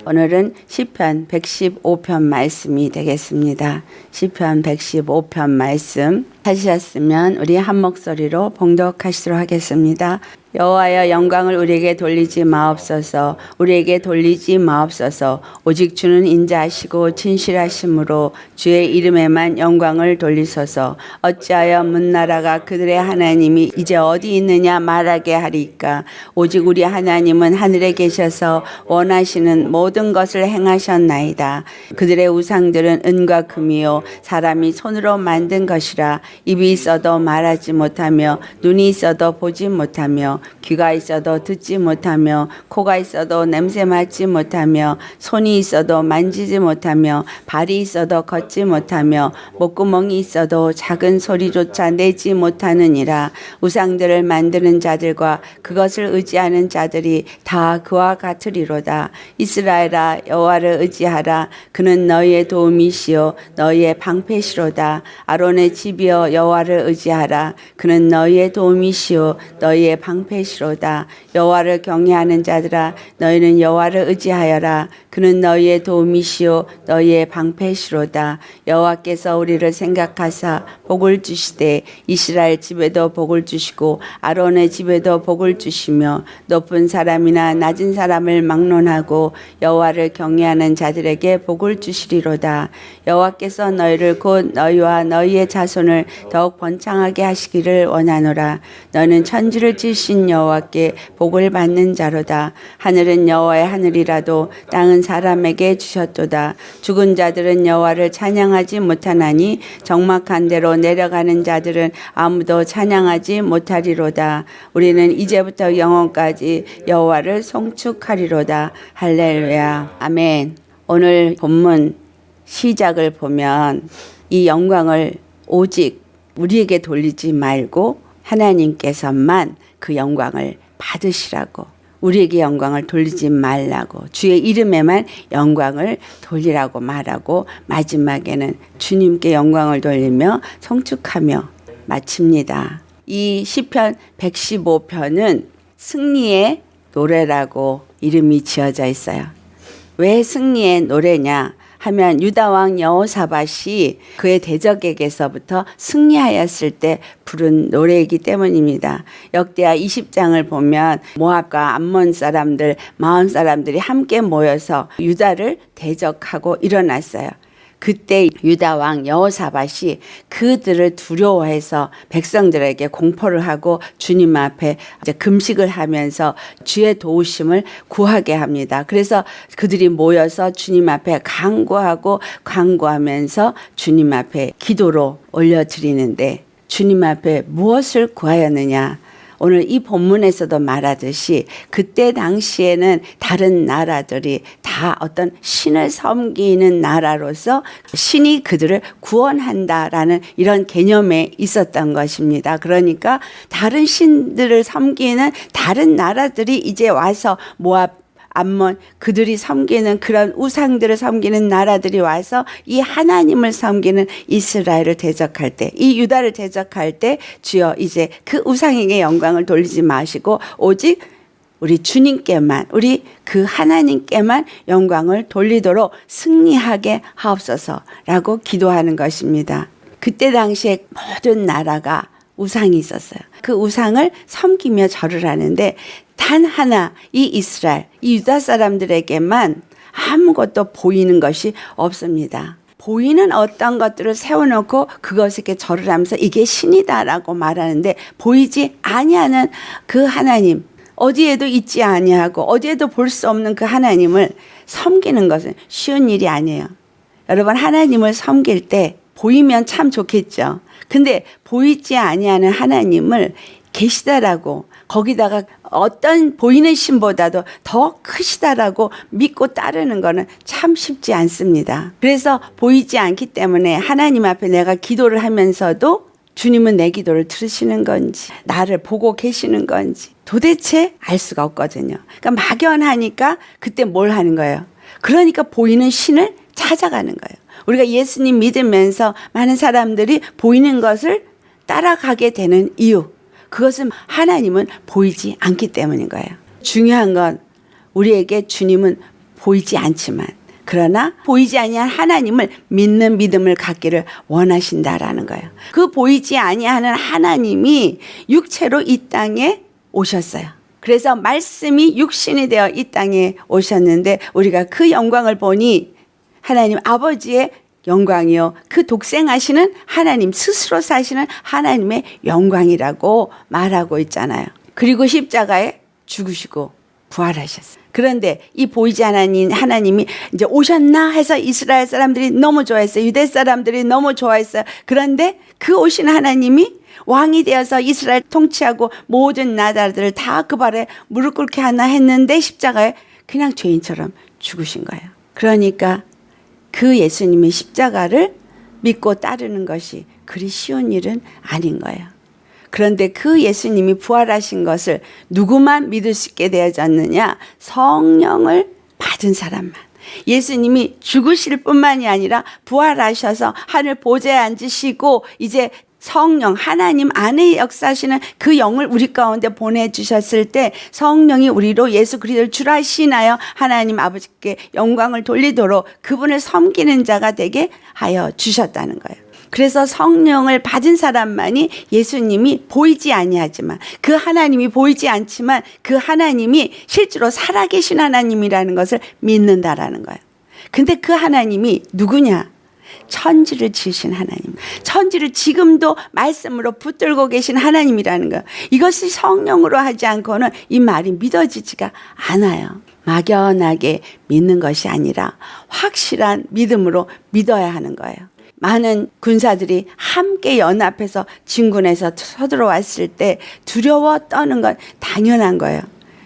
오늘은 시편 115편 말씀이 되겠습니다. 시편 115편 말씀 찾으셨으면 우리 한 목소리로 봉독하시도록 하겠습니다. 여호와여, 영광을 우리에게 돌리지 마옵소서. 우리에게 돌리지 마옵소서. 오직 주는 인자하시고 진실하심으로 주의 이름에만 영광을 돌리소서. 어찌하여 문나라가 그들의 하나님이 이제 어디 있느냐 말하게 하리까. 오직 우리 하나님은 하늘에 계셔서 원하시는 모든 것을 행하셨나이다. 그들의 우상들은 은과 금이요 사람이 손으로 만든 것이라. 입이 있어도 말하지 못하며 눈이 있어도 보지 못하며 귀가 있어도 듣지 못하며 코가 있어도 냄새 맡지 못하며 손이 있어도 만지지 못하며 발이 있어도 걷지 못하며 목구멍이 있어도 작은 소리조차 내지 못하느니라. 우상들을 만드는 자들과 그것을 의지하는 자들이 다 그와 같으리로다. 이스라엘아, 여호와를 의지하라. 그는 너희의 도움이시요 너희의 방패시로다. 아론의 집이여, 여호와를 의지하라. 그는 너희의 도움이시요 너희의 방패시로다. 여호와를 경외하는 자들아, 너희는 여호와를 의지하여라. 그는 너희의 도움이시요 너희의 방패시로다. 여호와께서 우리를 생각하사 복을 주시되 이스라엘 집에도 복을 주시고 아론의 집에도 복을 주시며 높은 사람이나 낮은 사람을 막론하고 여호와를 경외하는 자들에게 복을 주시리로다. 여호와께서 너희를 곧 너희와 너희의 자손을 더욱 번창하게 하시기를 원하노라. 너는 천지를 지으신 여호와께 복을 받는 자로다. 하늘은 여호와의 하늘이라도 땅은 사람에게 주셨도다. 죽은 자들은 여호와를 찬양하지 못하나니 적막한 데로 내려가는 자들은 아무도 찬양하지 못하리로다. 우리는 이제부터 영원까지 여호와를 송축하리로다. 할렐루야. 아멘. 오늘 본문 시작을 보면 이 영광을 오직 우리에게 돌리지 말고 하나님께서만 그 영광을 받으시라고, 우리에게 영광을 돌리지 말라고, 주의 이름에만 영광을 돌리라고 말하고 마지막에는 주님께 영광을 돌리며 송축하며 마칩니다. 이 시편 115편은 승리의 노래라고 이름이 지어져 있어요. 왜 승리의 노래냐 하면 유다왕 여호사밧이 그의 대적에게서부터 승리하였을 때 부른 노래이기 때문입니다. 역대하 20장을 보면 모압과 암몬 사람들, 마온 사람들이 함께 모여서 유다를 대적하고 일어났어요. 그때 유다왕 여호사밧이 그들을 두려워해서 백성들에게 공포를 하고 주님 앞에 이제 금식을 하면서 주의 도우심을 구하게 합니다. 그래서 그들이 모여서 주님 앞에 간구하면서 주님 앞에 기도로 올려드리는데 주님 앞에 무엇을 구하였느냐? 오늘 이 본문에서도 말하듯이 그때 당시에는 다른 나라들이 다 어떤 신을 섬기는 나라로서 신이 그들을 구원한다라는 이런 개념에 있었던 것입니다. 그러니까 다른 신들을 섬기는 다른 나라들이 이제 와서 모압, 암몬, 그들이 섬기는 그런 우상들을 섬기는 나라들이 와서 이 하나님을 섬기는 이스라엘을 대적할 때, 이 유다를 대적할 때 주여 이제 그 우상에게 영광을 돌리지 마시고 오직 우리 주님께만, 우리 그 하나님께만 영광을 돌리도록 승리하게 하옵소서라고 기도하는 것입니다. 그때 당시에 모든 나라가 우상이 있었어요. 그 우상을 섬기며 절을 하는데 단 하나 이 이스라엘, 이 유다 사람들에게만 아무것도 보이는 것이 없습니다. 보이는 어떤 것들을 세워놓고 그것에게 절을 하면서 이게 신이다라고 말하는데 보이지 아니하는 그 하나님, 어디에도 있지 아니하고 어디에도 볼 수 없는 그 하나님을 섬기는 것은 쉬운 일이 아니에요. 여러분, 하나님을 섬길 때 보이면 참 좋겠죠. 근데 보이지 아니하는 하나님을 계시다라고, 거기다가 어떤 보이는 신보다도 더 크시다라고 믿고 따르는 거는 참 쉽지 않습니다. 그래서 보이지 않기 때문에 하나님 앞에 내가 기도를 하면서도 주님은 내 기도를 들으시는 건지 나를 보고 계시는 건지 도대체 알 수가 없거든요. 그러니까 막연하니까 그때 뭘 하는 거예요? 그러니까 보이는 신을 찾아가는 거예요. 우리가 예수님 믿으면서 많은 사람들이 보이는 것을 따라가게 되는 이유, 그것은 하나님은 보이지 않기 때문인 거예요. 중요한 건 우리에게 주님은 보이지 않지만 그러나 보이지 아니한 하나님을 믿는 믿음을 갖기를 원하신다라는 거예요. 그 보이지 아니하는 하나님이 육체로 이 땅에 오셨어요. 그래서 말씀이 육신이 되어 이 땅에 오셨는데 우리가 그 영광을 보니 하나님 아버지의 영광이요, 그 독생하시는 하나님 스스로 사시는 하나님의 영광이라고 말하고 있잖아요. 그리고 십자가에 죽으시고 부활하셨어요. 그런데 이 보이지 않는 하나님이 이제 오셨나 해서 이스라엘 사람들이 너무 좋아했어요. 유대 사람들이 너무 좋아했어요. 그런데 그 오신 하나님이 왕이 되어서 이스라엘 통치하고 모든 나라들을 다 그 발에 무릎 꿇게 하나 했는데 십자가에 그냥 죄인처럼 죽으신 거예요. 그러니까 그 예수님의 십자가를 믿고 따르는 것이 그리 쉬운 일은 아닌 거예요. 그런데 그 예수님이 부활하신 것을 누구만 믿을 수 있게 되어졌느냐? 성령을 받은 사람만. 예수님이 죽으실 뿐만이 아니라 부활하셔서 하늘 보좌에 앉으시고 이제 성령 하나님 안에 역사하시는 그 영을 우리 가운데 보내주셨을 때 성령이 우리로 예수 그리스도를 주라 하시나요? 하나님 아버지께 영광을 돌리도록 그분을 섬기는 자가 되게 하여 주셨다는 거예요. 그래서 성령을 받은 사람만이 예수님이 보이지 아니하지만 그 하나님이 보이지 않지만 그 하나님이 실제로 살아계신 하나님이라는 것을 믿는다라는 거예요. 근데 그 하나님이 누구냐? 천지를 지으신 하나님, 천지를 지금도 말씀으로 붙들고 계신 하나님이라는 거예요. 이것이 성령으로 하지 않고는 이 말이 믿어지지가 않아요. 막연하게 믿는 것이 아니라 확실한 믿음으로 믿어야 하는 거예요. 많은 군사들이 함께 연합해서 진군에서 서들어왔을 때 두려워 떠는 건 당연한 거예요.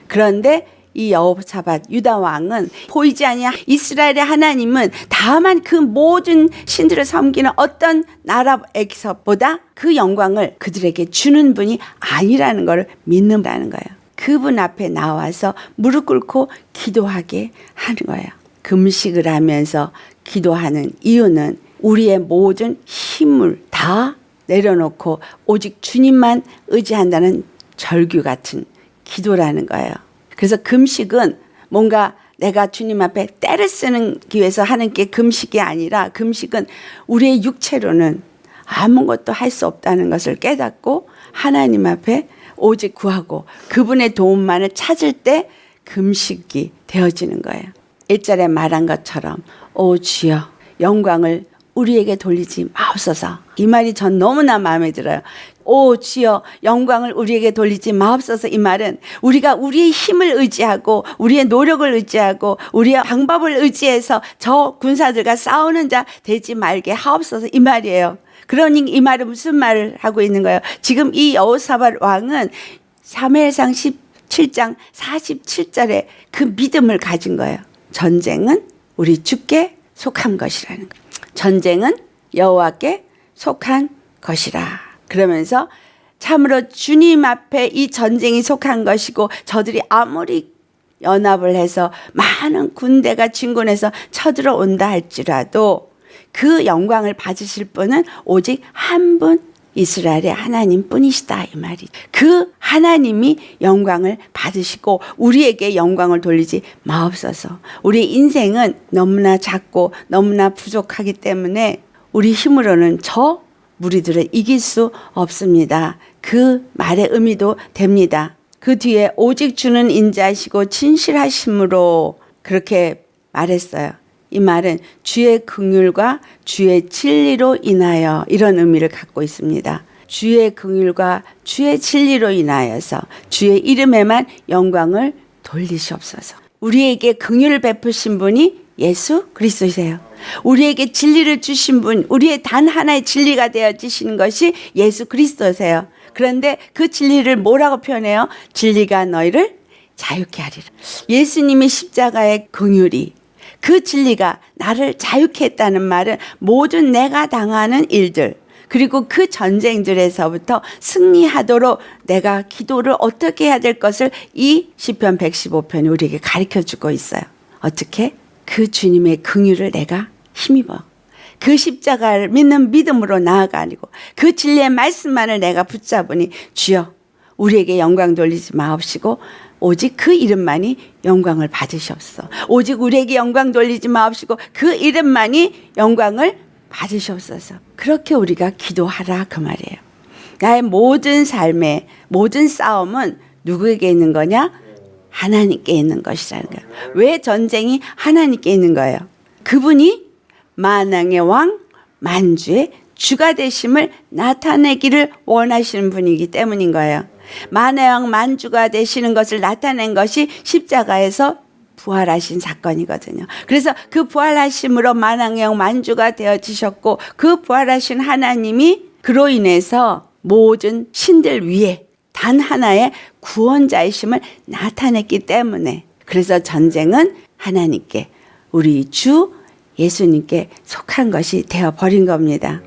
그런데 이 여호사밧 유다 왕은 보이지 아니한 이스라엘의 하나님은 다만 그 모든 신들을 섬기는 어떤 나라에서보다 그 영광을 그들에게 주는 분이 아니라는 걸 믿는다는 거예요. 그분 앞에 나와서 무릎 꿇고 기도하게 하는 거예요. 금식을 하면서 기도하는 이유는 우리의 모든 힘을 다 내려놓고 오직 주님만 의지한다는 절규 같은 기도라는 거예요. 그래서 금식은 뭔가 내가 주님 앞에 때를 쓰는 위해서 하는 게 금식이 아니라 금식은 우리의 육체로는 아무것도 할 수 없다는 것을 깨닫고 하나님 앞에 오직 구하고 그분의 도움만을 찾을 때 금식이 되어지는 거예요. 1절에 말한 것처럼 오 주여 영광을 우리에게 돌리지 마옵소서. 이 말이 전 너무나 마음에 들어요. 오 주여 영광을 우리에게 돌리지 마옵소서. 이 말은 우리가 우리의 힘을 의지하고 우리의 노력을 의지하고 우리의 방법을 의지해서 저 군사들과 싸우는 자 되지 말게 하옵소서 이 말이에요. 그러니 이 말은 무슨 말을 하고 있는 거예요? 지금 이 여호사밧 왕은 사무엘상 17장 47절에 그 믿음을 가진 거예요. 전쟁은 우리 주께 속한 것이라는 거예요. 전쟁은 여호와께 속한 것이라. 그러면서 참으로 주님 앞에 이 전쟁이 속한 것이고 저들이 아무리 연합을 해서 많은 군대가 진군해서 쳐들어온다 할지라도 그 영광을 받으실 분은 오직 한 분 이스라엘의 하나님 뿐이시다 이 말이죠. 그 하나님이 영광을 받으시고 우리에게 영광을 돌리지 마옵소서. 우리 인생은 너무나 작고 너무나 부족하기 때문에 우리 힘으로는 저 무리들을 이길 수 없습니다. 그 말의 의미도 됩니다. 그 뒤에 오직 주는 인자하시고 진실하심으로 그렇게 말했어요. 이 말은 주의 긍휼과 주의 진리로 인하여 이런 의미를 갖고 있습니다. 주의 긍휼과 주의 진리로 인하여서 주의 이름에만 영광을 돌리시옵소서. 우리에게 긍휼을 베푸신 분이 예수 그리스도이세요. 우리에게 진리를 주신 분, 우리의 단 하나의 진리가 되어지신 것이 예수 그리스도세요. 그런데 그 진리를 뭐라고 표현해요? 진리가 너희를 자유케 하리라. 예수님의 십자가의 긍휼이 그 진리가 나를 자유케 했다는 말은 모든 내가 당하는 일들 그리고 그 전쟁들에서부터 승리하도록 내가 기도를 어떻게 해야 될 것을 이 시편 115편이 우리에게 가르쳐주고 있어요. 어떻게? 그 주님의 긍휼을 내가 힘입어 그 십자가를 믿는 믿음으로 나아가고 그 진리의 말씀만을 내가 붙잡으니 주여 우리에게 영광 돌리지 마옵시고 오직 그 이름만이 영광을 받으셨어. 오직 우리에게 영광 돌리지 마옵시고 그 이름만이 영광을 받으셨어서. 그렇게 우리가 기도하라 그 말이에요. 나의 모든 삶의 모든 싸움은 누구에게 있는 거냐? 하나님께 있는 것이라는 거예요. 왜 전쟁이 하나님께 있는 거예요? 그분이 만왕의 왕, 만주의 주가 되심을 나타내기를 원하시는 분이기 때문인 거예요. 만왕의 왕, 만주가 되시는 것을 나타낸 것이 십자가에서 부활하신 사건이거든요. 그래서 그 부활하심으로 만왕의 왕, 만주가 되어지셨고 그 부활하신 하나님이 그로 인해서 모든 신들 위에 단 하나의 구원자이심을 나타냈기 때문에, 그래서 전쟁은 하나님께, 우리 주 예수님께 속한 것이 되어버린 겁니다.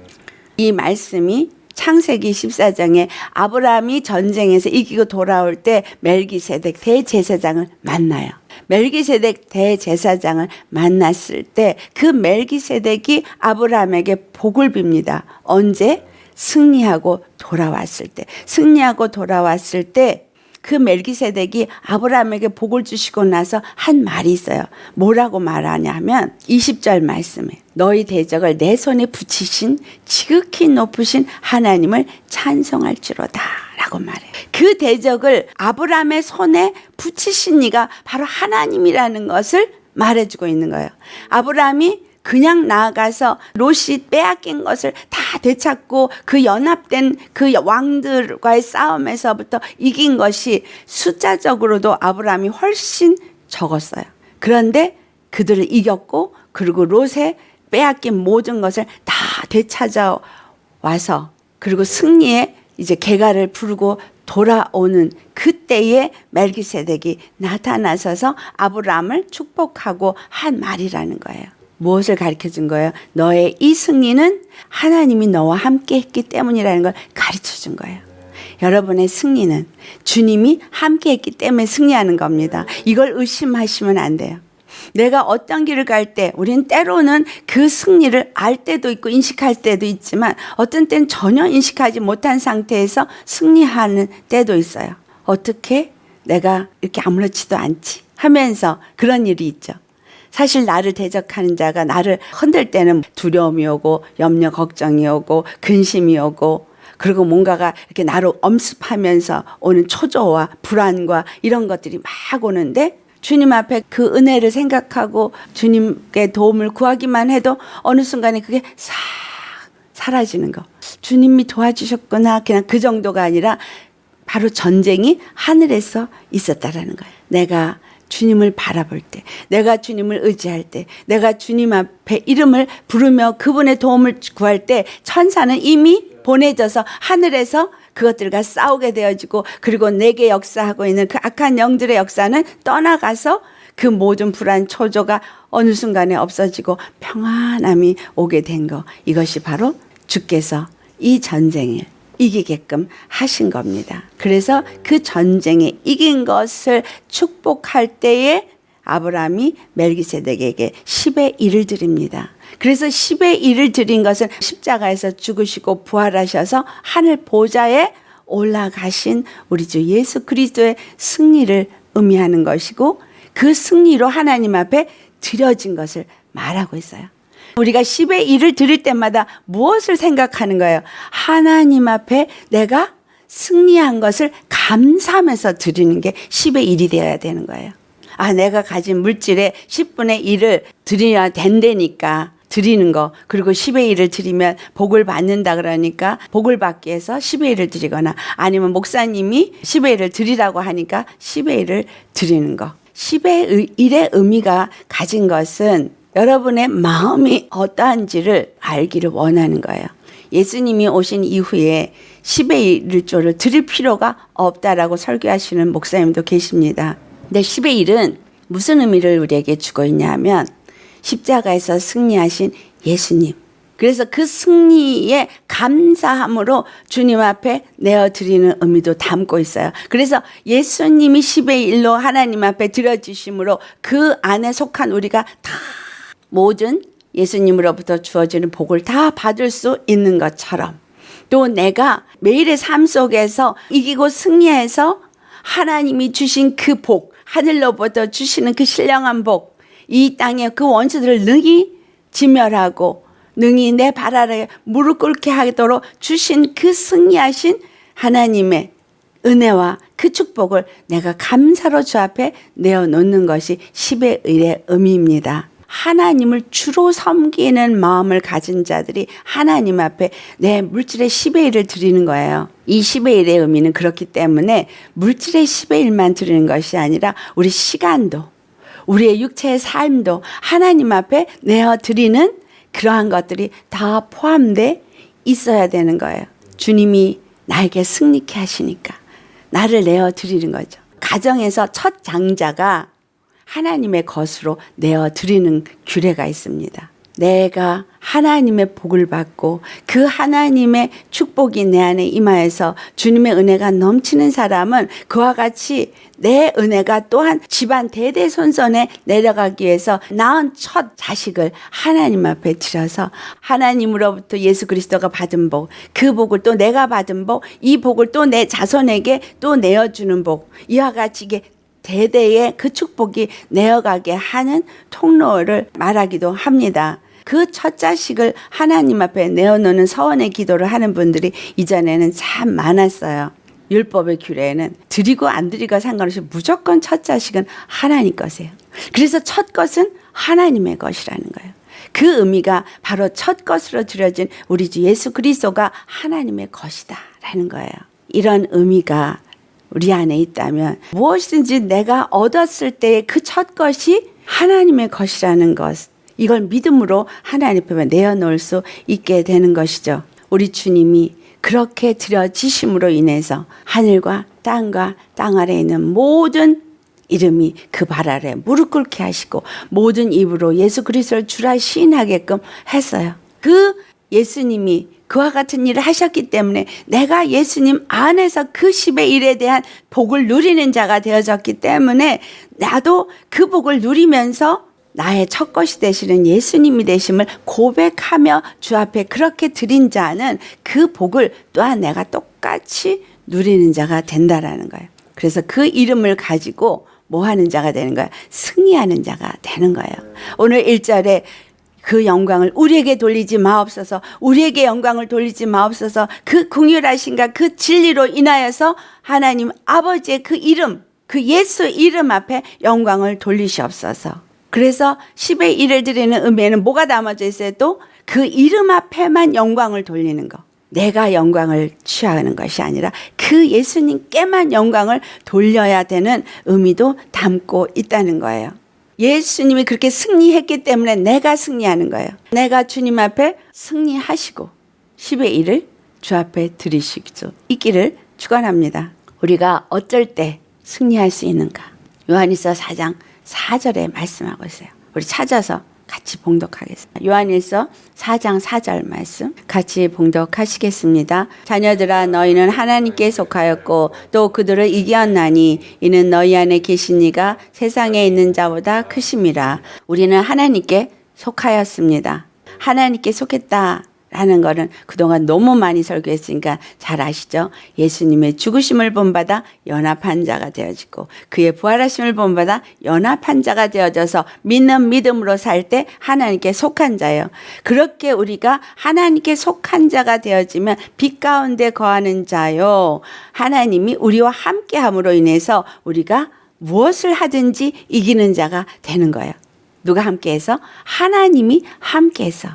이 말씀이 창세기 14장에 아브라함이 전쟁에서 이기고 돌아올 때 멜기세덱 대제사장을 만나요. 멜기세덱 대제사장을 만났을 때 그 멜기세덱이 아브라함에게 복을 빕니다. 언제? 승리하고 돌아왔을 때. 승리하고 돌아왔을 때 그 멜기세덱이 아브라함에게 복을 주시고 나서 한 말이 있어요. 뭐라고 말하냐면 20절 말씀에 너희 대적을 내 손에 붙이신 지극히 높으신 하나님을 찬송할지로다 라고 말해요. 그 대적을 아브라함의 손에 붙이신 이가 바로 하나님이라는 것을 말해주고 있는 거예요. 아브라함이 그냥 나아가서 롯이 빼앗긴 것을 다 되찾고 그 연합된 그 왕들과의 싸움에서부터 이긴 것이 숫자적으로도 아브라함이 훨씬 적었어요. 그런데 그들을 이겼고 그리고 롯의 빼앗긴 모든 것을 다 되찾아 와서 그리고 승리의 이제 개가를 부르고 돌아오는 그때에 멜기세덱이 나타나서서 아브라함을 축복하고 한 말이라는 거예요. 무엇을 가르쳐 준 거예요? 너의 이 승리는 하나님이 너와 함께 했기 때문이라는 걸 가르쳐 준 거예요. 여러분의 승리는 주님이 함께 했기 때문에 승리하는 겁니다. 이걸 의심하시면 안 돼요. 내가 어떤 길을 갈 때 우린 때로는 그 승리를 알 때도 있고 인식할 때도 있지만 어떤 때는 전혀 인식하지 못한 상태에서 승리하는 때도 있어요. 어떻게? 내가 이렇게 아무렇지도 않지 하면서 그런 일이 있죠. 사실 나를 대적하는 자가 나를 흔들 때는 두려움이 오고 염려 걱정이 오고 근심이 오고 그리고 뭔가가 이렇게 나를 엄습하면서 오는 초조와 불안과 이런 것들이 막 오는데 주님 앞에 그 은혜를 생각하고 주님께 도움을 구하기만 해도 어느 순간에 그게 싹 사라지는 거. 주님이 도와주셨구나. 그냥 그 정도가 아니라 바로 전쟁이 하늘에서 있었다라는 거예요. 내가 주님을 바라볼 때, 내가 주님을 의지할 때, 내가 주님 앞에 이름을 부르며 그분의 도움을 구할 때 천사는 이미 보내져서 하늘에서 그것들과 싸우게 되어지고 그리고 내게 역사하고 있는 그 악한 영들의 역사는 떠나가서 그 모든 불안 초조가 어느 순간에 없어지고 평안함이 오게 된 거. 이것이 바로 주께서 이 전쟁을 이기게끔 하신 겁니다. 그래서 그 전쟁에 이긴 것을 축복할 때에 아브라함이 멜기세덱에게 10의 1을 드립니다. 그래서 10의 1을 드린 것은 십자가에서 죽으시고 부활하셔서 하늘 보좌에 올라가신 우리 주 예수 그리스도의 승리를 의미하는 것이고 그 승리로 하나님 앞에 드려진 것을 말하고 있어요. 우리가 10의 1을 드릴 때마다 무엇을 생각하는 거예요? 하나님 앞에 내가 승리한 것을 감사하면서 드리는 게 10의 1이 되어야 되는 거예요. 아, 내가 가진 물질의 10분의 1을 드려야 된다니까 드리는 거. 그리고 10의 1을 드리면 복을 받는다 그러니까 복을 받기 위해서 10의 1을 드리거나 아니면 목사님이 10의 1을 드리라고 하니까 10의 1을 드리는 거. 10의 1의 의미가 가진 것은 여러분의 마음이 어떠한지를 알기를 원하는 거예요. 예수님이 오신 이후에 10의 1조를 드릴 필요가 없다라고 설교하시는 목사님도 계십니다. 근데 10의 1은 무슨 의미를 우리에게 주고 있냐면 십자가에서 승리하신 예수님. 그래서 그 승리에 감사함으로 주님 앞에 내어드리는 의미도 담고 있어요. 그래서 예수님이 10의 1로 하나님 앞에 드려주심으로 그 안에 속한 우리가 다 모든 예수님으로부터 주어지는 복을 다 받을 수 있는 것처럼 또 내가 매일의 삶 속에서 이기고 승리해서 하나님이 주신 그 복, 하늘로부터 주시는 그 신령한 복, 이 땅에 그 원수들을 능히 진멸하고 능히 내 발 아래 무릎 꿇게 하도록 주신 그 승리하신 하나님의 은혜와 그 축복을 내가 감사로 주 앞에 내어놓는 것이 10의 의의 의미입니다. 하나님을 주로 섬기는 마음을 가진 자들이 하나님 앞에 내 물질의 10의 1을 드리는 거예요. 이 10의 1의 의미는 그렇기 때문에 물질의 10의 1만 드리는 것이 아니라 우리 시간도 우리의 육체의 삶도 하나님 앞에 내어드리는 그러한 것들이 다 포함돼 있어야 되는 거예요. 주님이 나에게 승리케 하시니까 나를 내어드리는 거죠. 가정에서 첫 장자가 하나님의 것으로 내어드리는 규례가 있습니다. 내가 하나님의 복을 받고 그 하나님의 축복이 내 안에 임하여서 주님의 은혜가 넘치는 사람은 그와 같이 내 은혜가 또한 집안 대대손손에 내려가기 위해서 낳은 첫 자식을 하나님 앞에 드려서 하나님으로부터 예수 그리스도가 받은 복, 그 복을 또 내가 받은 복, 이 복을 또 내 자손에게 또 내어주는 복, 이와 같이 이게 대대의 그 축복이 내어가게 하는 통로를 말하기도 합니다. 그 첫 자식을 하나님 앞에 내어놓는 서원의 기도를 하는 분들이 이전에는 참 많았어요. 율법의 규례에는 드리고 안 드리고 상관없이 무조건 첫 자식은 하나님 것이에요. 그래서 첫 것은 하나님의 것이라는 거예요. 그 의미가 바로 첫 것으로 드려진 우리 주 예수 그리스도가 하나님의 것이다 라는 거예요. 이런 의미가 우리 안에 있다면 무엇이든지 내가 얻었을 때의 그 첫 것이 하나님의 것이라는 것, 이걸 믿음으로 하나님 앞에 내어놓을 수 있게 되는 것이죠. 우리 주님이 그렇게 드려지심으로 인해서 하늘과 땅과 땅 아래에 있는 모든 이름이 그 발 아래 무릎 꿇게 하시고 모든 입으로 예수 그리스도를 주라 시인하게끔 했어요. 그 예수님이 그와 같은 일을 하셨기 때문에 내가 예수님 안에서 그 10의 1에 대한 복을 누리는 자가 되어졌기 때문에 나도 그 복을 누리면서 나의 첫 것이 되시는 예수님이 되심을 고백하며 주 앞에 그렇게 드린 자는 그 복을 또한 내가 똑같이 누리는 자가 된다라는 거예요. 그래서 그 이름을 가지고 뭐 하는 자가 되는 거예요? 승리하는 자가 되는 거예요. 오늘 1절에 그 영광을 우리에게 돌리지 마옵소서, 우리에게 영광을 돌리지 마옵소서, 그 긍휼하신가 그 진리로 인하여서 하나님 아버지의 그 이름, 그 예수 이름 앞에 영광을 돌리시옵소서. 그래서 10의 1을 드리는 의미에는 뭐가 담아져 있어요? 또 그 이름 앞에만 영광을 돌리는 거. 내가 영광을 취하는 것이 아니라 그 예수님께만 영광을 돌려야 되는 의미도 담고 있다는 거예요. 예수님이 그렇게 승리했기 때문에 내가 승리하는 거예요. 내가 주님 앞에 승리하시고 10의 1을 주 앞에 드리실 수 있기를 축원합니다. 우리가 어쩔 때 승리할 수 있는가? 요한일서 4장 4절에 말씀하고 있어요. 우리 찾아서 같이 봉독하겠습니다. 요한일서 4장 4절 말씀 같이 봉독하시겠습니다. 자녀들아 너희는 하나님께 속하였고 또 그들을 이기었나니 이는 너희 안에 계신 이가 세상에 있는 자보다 크심이라. 우리는 하나님께 속하였습니다. 하나님께 속했다 라는 거는 그동안 너무 많이 설교했으니까 잘 아시죠? 예수님의 죽으심을 본받아 연합한 자가 되어지고 그의 부활하심을 본받아 연합한 자가 되어져서 믿는 믿음으로 살 때 하나님께 속한 자예요. 그렇게 우리가 하나님께 속한 자가 되어지면 빛 가운데 거하는 자요. 하나님이 우리와 함께함으로 인해서 우리가 무엇을 하든지 이기는 자가 되는 거예요. 누가 함께해서? 하나님이 함께해서.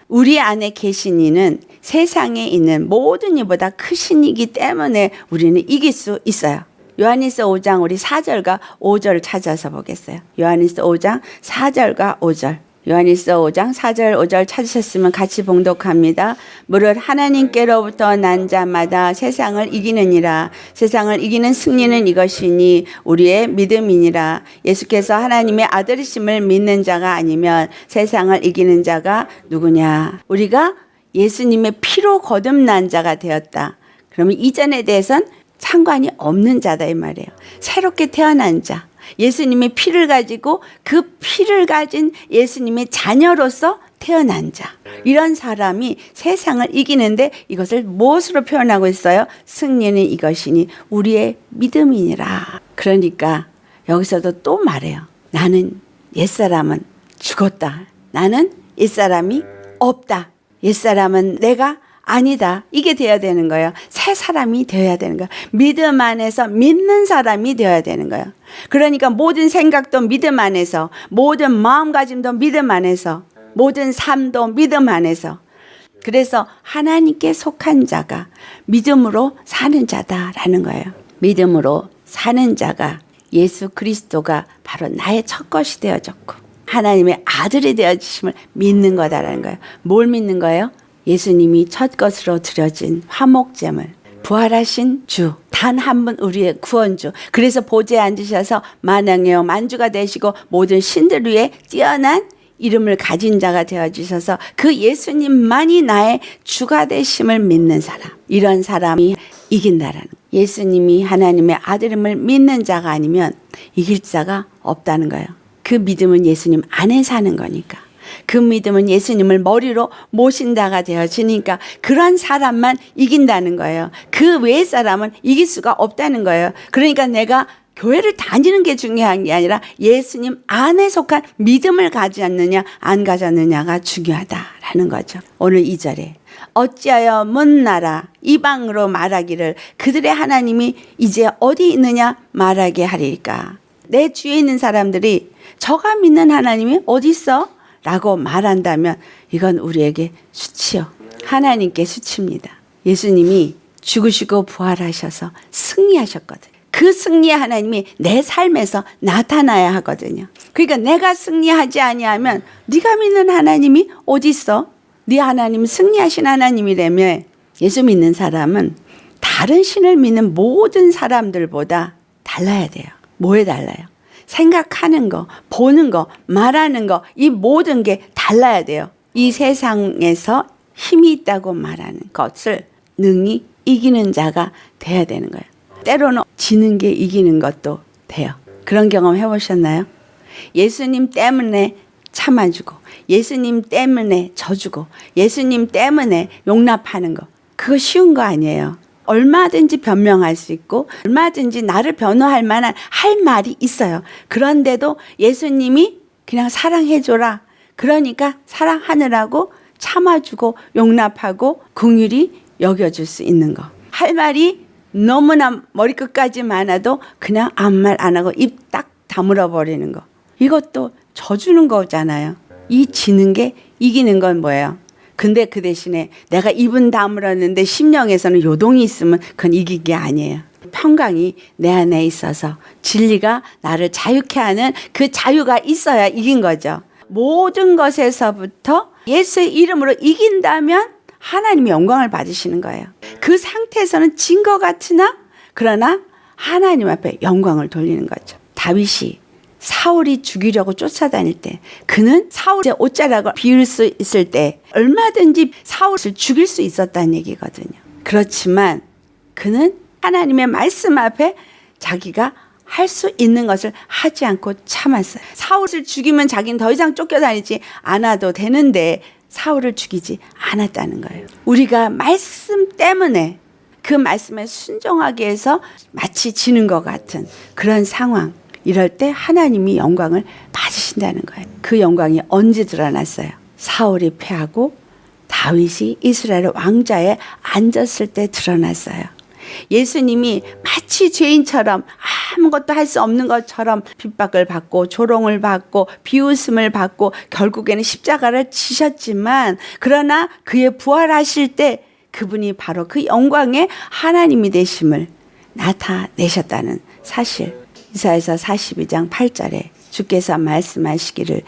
우리 안에 계신 이는 세상에 있는 모든 이보다 크신 이기 때문에 우리는 이길 수 있어요. 요한일서 5장 우리 4절과 5절을 찾아서 보겠어요. 요한일서 5장 4절과 5절. 요한일서 5장 4절 5절 찾으셨으면 같이 봉독합니다. 무릇 하나님께로부터 난 자마다 세상을 이기느니라. 세상을 이기는 승리는 이것이니 우리의 믿음이니라. 예수께서 하나님의 아들이심을 믿는 자가 아니면 세상을 이기는 자가 누구냐. 우리가 예수님의 피로 거듭난 자가 되었다. 그러면 이전에 대해서는 상관이 없는 자다 이 말이에요. 새롭게 태어난 자. 예수님의 피를 가지고 그 피를 가진 예수님의 자녀로서 태어난 자. 이런 사람이 세상을 이기는데 이것을 무엇으로 표현하고 있어요? 승리는 이것이니 우리의 믿음이니라. 그러니까 여기서도 또 말해요. 나는 옛사람은 죽었다. 나는 옛사람이 없다. 옛사람은 내가 아니다. 이게 되어야 되는 거예요. 새 사람이 되어야 되는 거예요. 믿음 안에서 믿는 사람이 되어야 되는 거예요. 그러니까 모든 생각도 믿음 안에서, 모든 마음가짐도 믿음 안에서, 모든 삶도 믿음 안에서. 그래서 하나님께 속한 자가 믿음으로 사는 자다라는 거예요. 믿음으로 사는 자가 예수 그리스도가 바로 나의 첫 것이 되어졌고 하나님의 아들이 되어주심을 믿는 거다라는 거예요. 뭘 믿는 거예요? 예수님이 첫 것으로 드려진 화목제물, 부활하신 주, 단 한 분 우리의 구원주. 그래서 보좌에 앉으셔서 만왕의 만주가 되시고 모든 신들 위에 뛰어난 이름을 가진 자가 되어주셔서 그 예수님만이 나의 주가 되심을 믿는 사람. 이런 사람이 이긴다라는 거예요. 예수님이 하나님의 아들임을 믿는 자가 아니면 이길 자가 없다는 거예요. 그 믿음은 예수님 안에 사는 거니까. 그 믿음은 예수님을 머리로 모신다가 되어지니까 그런 사람만 이긴다는 거예요. 그 외의 사람은 이길 수가 없다는 거예요. 그러니까 내가 교회를 다니는 게 중요한 게 아니라 예수님 안에 속한 믿음을 가졌느냐 안 가졌느냐가 중요하다라는 거죠. 오늘 2절에 어찌하여 먼 나라 이방으로 말하기를 그들의 하나님이 이제 어디 있느냐 말하게 하리까. 내 주위에 있는 사람들이 저가 믿는 하나님이 어디 있어? 라고 말한다면 이건 우리에게 수치요. 하나님께 수치입니다. 예수님이 죽으시고 부활하셔서 승리하셨거든요. 그 승리의 하나님이 내 삶에서 나타나야 하거든요. 그러니까 내가 승리하지 아니하면 네가 믿는 하나님이 어디 있어? 네 하나님은 승리하신 하나님이라며. 예수 믿는 사람은 다른 신을 믿는 모든 사람들보다 달라야 돼요. 뭐에 달라요? 생각하는 거, 보는 거, 말하는 거, 이 모든 게 달라야 돼요. 이 세상에서 힘이 있다고 말하는 것을 능히 이기는 자가 돼야 되는 거예요. 때로는 지는 게 이기는 것도 돼요. 그런 경험 해보셨나요? 예수님 때문에 참아주고, 예수님 때문에 져주고, 예수님 때문에 용납하는 거. 그거 쉬운 거 아니에요. 얼마든지 변명할 수 있고 얼마든지 나를 변호할 만한 할 말이 있어요. 그런데도 예수님이 그냥 사랑해줘라. 그러니까 사랑하느라고 참아주고 용납하고 긍휼히 여겨줄 수 있는 거. 할 말이 너무나 머리끝까지 많아도 그냥 아무 말 안 하고 입 딱 다물어 버리는 거. 이것도 져주는 거잖아요. 이 지는 게 이기는 건 뭐예요? 근데 그 대신에 내가 입은 다물었는데 심령에서는 요동이 있으면 그건 이긴 게 아니에요. 평강이 내 안에 있어서 진리가 나를 자유케 하는 그 자유가 있어야 이긴 거죠. 모든 것에서부터 예수의 이름으로 이긴다면 하나님이 영광을 받으시는 거예요. 그 상태에서는 진 것 같으나 그러나 하나님 앞에 영광을 돌리는 거죠. 다윗이 사울이 죽이려고 쫓아다닐 때 그는 사울의 옷자락을 비울 수 있을 때 얼마든지 사울을 죽일 수 있었다는 얘기거든요. 그렇지만 그는 하나님의 말씀 앞에 자기가 할 수 있는 것을 하지 않고 참았어요. 사울을 죽이면 자기는 더 이상 쫓겨다니지 않아도 되는데 사울을 죽이지 않았다는 거예요. 우리가 말씀 때문에 그 말씀에 순종하게 해서 마치 지는 것 같은 그런 상황, 이럴 때 하나님이 영광을 받으신다는 거예요. 그 영광이 언제 드러났어요? 사울이 패하고 다윗이 이스라엘 왕자에 앉았을 때 드러났어요. 예수님이 마치 죄인처럼 아무것도 할 수 없는 것처럼 핍박을 받고 조롱을 받고 비웃음을 받고 결국에는 십자가를 지셨지만 그러나 그의 부활하실 때 그분이 바로 그 영광의 하나님이 되심을 나타내셨다는 사실. 이사야서 42장 8절에 주께서 말씀하시기를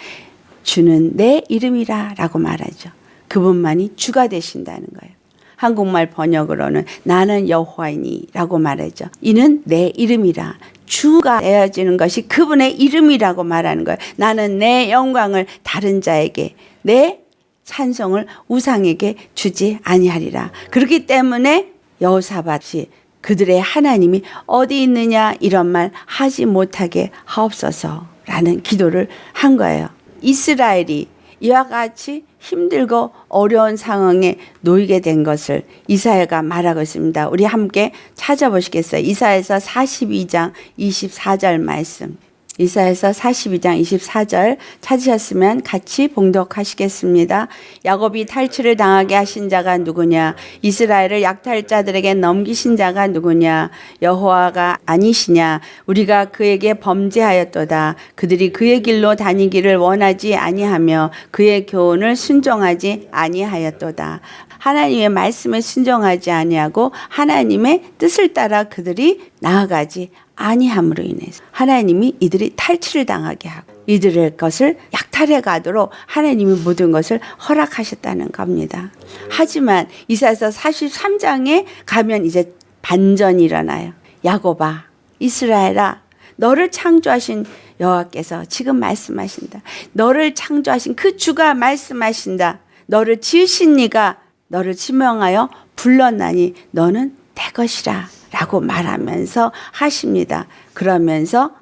주는 내 이름이라 라고 말하죠. 그분만이 주가 되신다는 거예요. 한국말 번역으로는 나는 여호와이니 라고 말하죠. 이는 내 이름이라. 주가 되어지는 것이 그분의 이름이라고 말하는 거예요. 나는 내 영광을 다른 자에게, 내 찬송을 우상에게 주지 아니하리라. 그렇기 때문에 여호사밧이 그들의 하나님이 어디 있느냐 이런 말 하지 못하게 하옵소서라는 기도를 한 거예요. 이스라엘이 이와 같이 힘들고 어려운 상황에 놓이게 된 것을 이사야가 말하고 있습니다. 우리 함께 찾아보시겠어요? 이사야서 42장 24절 말씀. 이사야서 42장 24절 찾으셨으면 같이 봉독하시겠습니다. 야곱이 탈취를 당하게 하신 자가 누구냐? 이스라엘을 약탈자들에게 넘기신 자가 누구냐? 여호와가 아니시냐? 우리가 그에게 범죄하였도다. 그들이 그의 길로 다니기를 원하지 아니하며 그의 교훈을 순종하지 아니하였도다. 하나님의 말씀에 순종하지 아니하고 하나님의 뜻을 따라 그들이 나아가지 아니함으로 인해서 하나님이 이들이 탈취를 당하게 하고 이들의 것을 약탈해 가도록 하나님이 모든 것을 허락하셨다는 겁니다. 하지만 이사야서 43장에 가면 이제 반전이 일어나요. 야곱아, 이스라엘아, 너를 창조하신 여호와께서 지금 말씀하신다. 너를 창조하신 그 주가 말씀하신다. 너를 지으신 이가 너를 지명하여 불렀나니 너는 내 것이라 라고 말하면서 하십니다. 그러면서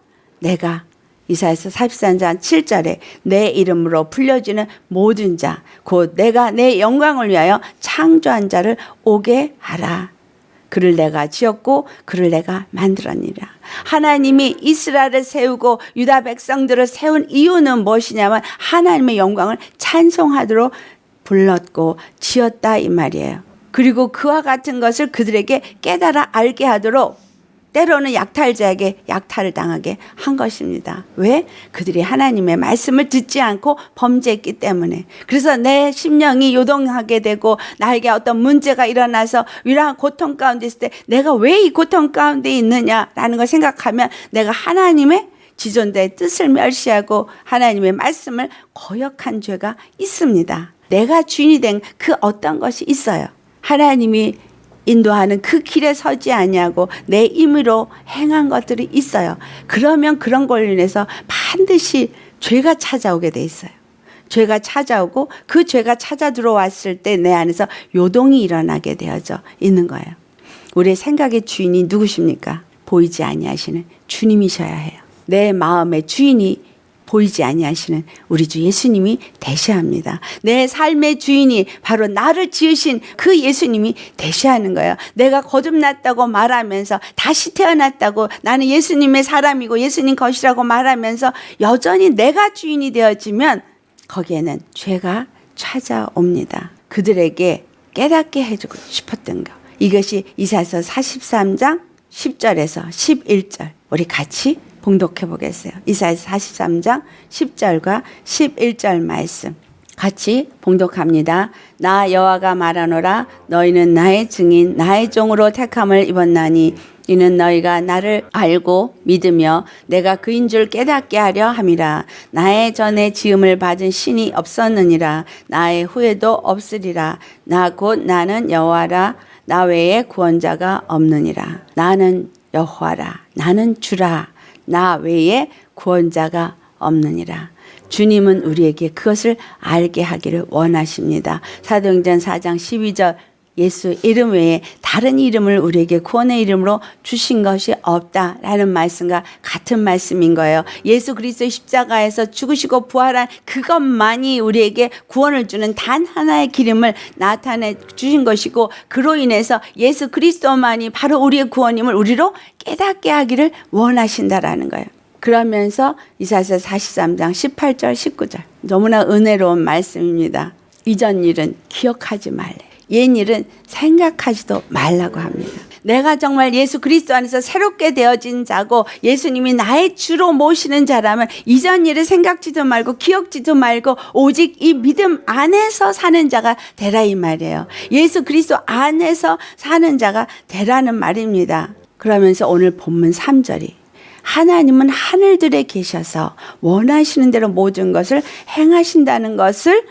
내가 이사야서 43장 7절에 내 이름으로 불려지는 모든 자 곧 내가 내 영광을 위하여 창조한 자를 오게 하라. 그를 내가 지었고 그를 내가 만들었니라. 하나님이 이스라엘을 세우고 유다 백성들을 세운 이유는 무엇이냐면 하나님의 영광을 찬송하도록 불렀고 지었다 이 말이에요. 그리고 그와 같은 것을 그들에게 깨달아 알게 하도록 때로는 약탈자에게 약탈을 당하게 한 것입니다. 왜? 그들이 하나님의 말씀을 듣지 않고 범죄했기 때문에. 그래서 내 심령이 요동하게 되고 나에게 어떤 문제가 일어나서 위라한 고통 가운데 있을 때 내가 왜 이 고통 가운데 있느냐라는 걸 생각하면 내가 하나님의 지존자의 뜻을 멸시하고 하나님의 말씀을 거역한 죄가 있습니다. 내가 주인이 된 그 어떤 것이 있어요. 하나님이 인도하는 그 길에 서지 아니하고 내 임의로 행한 것들이 있어요. 그러면 그런 걸로 인해서 반드시 죄가 찾아오게 돼 있어요. 죄가 찾아오고 그 죄가 찾아 들어왔을 때 내 안에서 요동이 일어나게 되어져 있는 거예요. 우리의 생각의 주인이 누구십니까? 보이지 아니하시는 주님이셔야 해요. 내 마음의 주인이 보이지 아니하시는 우리 주 예수님이 되셔야 합니다. 내 삶의 주인이 바로 나를 지으신 그 예수님이 되셔야 하는 거예요. 내가 거듭났다고 말하면서 다시 태어났다고 나는 예수님의 사람이고 예수님 것이라고 말하면서 여전히 내가 주인이 되어지면 거기에는 죄가 찾아옵니다. 그들에게 깨닫게 해주고 싶었던 거. 이것이 이사야서 43장 10절에서 11절 우리 같이 봉독해 보겠어요. 이사야서 43장 10절과 11절 말씀 같이 봉독합니다. 나 여호와가 말하노라 너희는 나의 증인 나의 종으로 택함을 입었나니 이는 너희가 나를 알고 믿으며 내가 그인 줄 깨닫게 하려 함이라. 나의 전에 지음을 받은 신이 없었느니라. 나의 후에도 없으리라. 나 곧 나는 여호와라. 나 외에 구원자가 없느니라. 나는 여호와라. 나는 주라. 나 외에 구원자가 없느니라. 주님은 우리에게 그것을 알게 하기를 원하십니다. 사도행전 4장 12절 예수 이름 외에 다른 이름을 우리에게 구원의 이름으로 주신 것이 없다라는 말씀과 같은 말씀인 거예요. 예수 그리스도의 십자가에서 죽으시고 부활한 그것만이 우리에게 구원을 주는 단 하나의 기름을 나타내 주신 것이고 그로 인해서 예수 그리스도만이 바로 우리의 구원임을 우리로 깨닫게 하기를 원하신다라는 거예요. 그러면서 이사야서 43장 18절 19절 너무나 은혜로운 말씀입니다. 이전 일은 기억하지 말래. 옛 일은 생각하지도 말라고 합니다. 내가 정말 예수 그리스도 안에서 새롭게 되어진 자고 예수님이 나의 주로 모시는 자라면 이전 일을 생각지도 말고 기억지도 말고 오직 이 믿음 안에서 사는 자가 되라 이 말이에요. 예수 그리스도 안에서 사는 자가 되라는 말입니다. 그러면서 오늘 본문 3절이 하나님은 하늘들에 계셔서 원하시는 대로 모든 것을 행하신다는 것을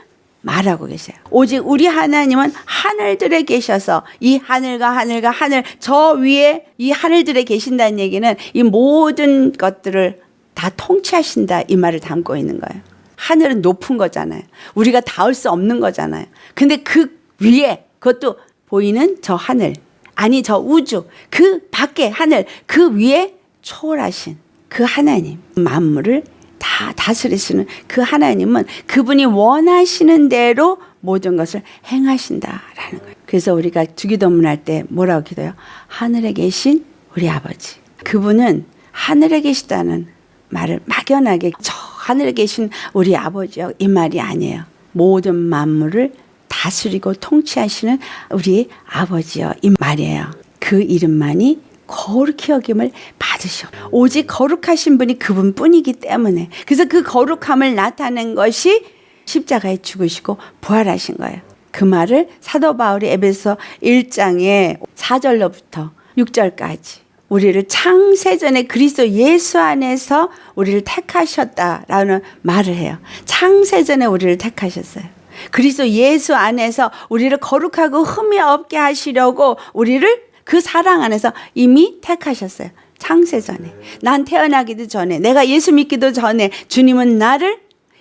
말하고 계세요. 오직 우리 하나님은 하늘들에 계셔서 이 하늘과 하늘 저 위에 이 하늘들에 계신다는 얘기는 이 모든 것들을 다 통치하신다 이 말을 담고 있는 거예요. 하늘은 높은 거잖아요. 우리가 닿을 수 없는 거잖아요. 근데 그 위에 그것도 보이는 저 하늘 아니 저 우주 그 밖에 하늘 그 위에 초월하신 그 하나님, 만물을 다 다스리시는 그 하나님은 그분이 원하시는 대로 모든 것을 행하신다라는 거예요. 그래서 우리가 주기도문 할 때 뭐라고 기도해요? 하늘에 계신 우리 아버지. 그분은 하늘에 계시다는 말을 막연하게 저 하늘에 계신 우리 아버지요 이 말이 아니에요. 모든 만물을 다스리고 통치하시는 우리 아버지요 이 말이에요. 그 이름만이 거룩히 여김을 받으시오. 오직 거룩하신 분이 그분뿐이기 때문에, 그래서 그 거룩함을 나타낸 것이 십자가에 죽으시고 부활하신 거예요. 그 말을 사도 바울이 에베소 1장의 4절로부터 6절까지 우리를 창세전에 그리스도 예수 안에서 우리를 택하셨다라는 말을 해요. 창세전에 우리를 택하셨어요. 그리스도 예수 안에서 우리를 거룩하고 흠이 없게 하시려고 우리를 그 사랑 안에서 이미 택하셨어요. 창세전에. 난 태어나기도 전에, 내가 예수 믿기도 전에 주님은 나를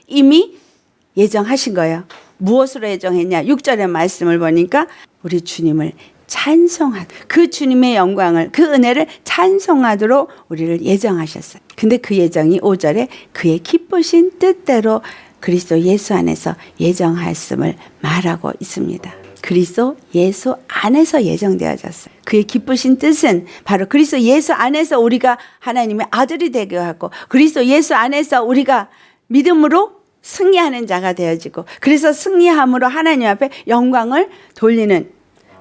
이미 예정하신 거예요. 무엇으로 예정했냐? 6절의 말씀을 보니까 우리 주님을 찬송하도록, 그 주님의 영광을, 그 은혜를 찬송하도록 우리를 예정하셨어요. 근데 그 예정이 5절에 그의 기쁘신 뜻대로 그리스도 예수 안에서 예정하였음을 말하고 있습니다. 그리스도 예수 안에서 예정되어졌어요. 그의 기쁘신 뜻은 바로 그리스도 예수 안에서 우리가 하나님의 아들이 되게 하고, 그리스도 예수 안에서 우리가 믿음으로 승리하는 자가 되어지고, 그래서 승리함으로 하나님 앞에 영광을 돌리는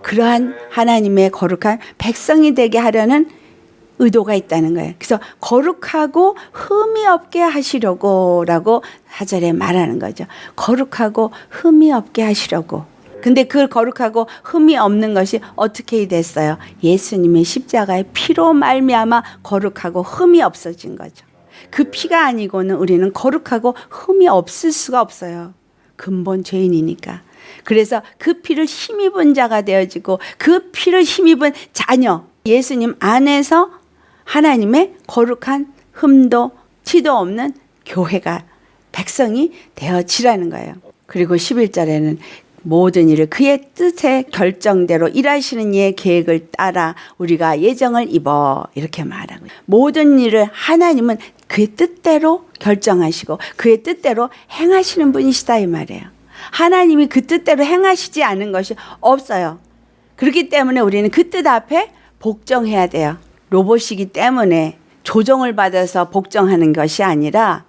그러한 하나님의 거룩한 백성이 되게 하려는 의도가 있다는 거예요. 그래서 거룩하고 흠이 없게 하시려고 라고 4절에 말하는 거죠. 거룩하고 흠이 없게 하시려고. 근데 그 거룩하고 흠이 없는 것이 어떻게 됐어요? 예수님의 십자가의 피로 말미암아 거룩하고 흠이 없어진 거죠. 그 피가 아니고는 우리는 거룩하고 흠이 없을 수가 없어요. 근본 죄인이니까. 그래서 그 피를 힘입은 자가 되어지고, 그 피를 힘입은 자녀, 예수님 안에서 하나님의 거룩한 흠도 티도 없는 교회가, 백성이 되어지라는 거예요. 그리고 11절에는 모든 일을 그의 뜻의 결정대로 일하시는 이의 계획을 따라 우리가 예정을 입어, 이렇게 말하고, 모든 일을 하나님은 그의 뜻대로 결정하시고 그의 뜻대로 행하시는 분이시다 이 말이에요. 하나님이 그 뜻대로 행하시지 않은 것이 없어요. 그렇기 때문에 우리는 그 뜻 앞에 복종해야 돼요. 로봇이기 때문에 조정을 받아서 복종하는 것이 아니라,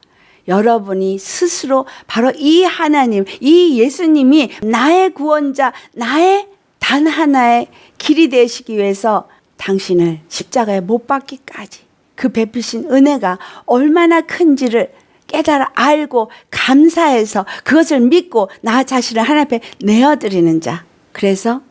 여러분이 스스로 바로 이 하나님, 이 예수님이 나의 구원자, 나의 단 하나의 길이 되시기 위해서 당신을 십자가에 못 박기까지 그 베푸신 은혜가 얼마나 큰지를 깨달아 알고 감사해서 그것을 믿고 나 자신을 하나님 앞에 내어드리는 자. 그래서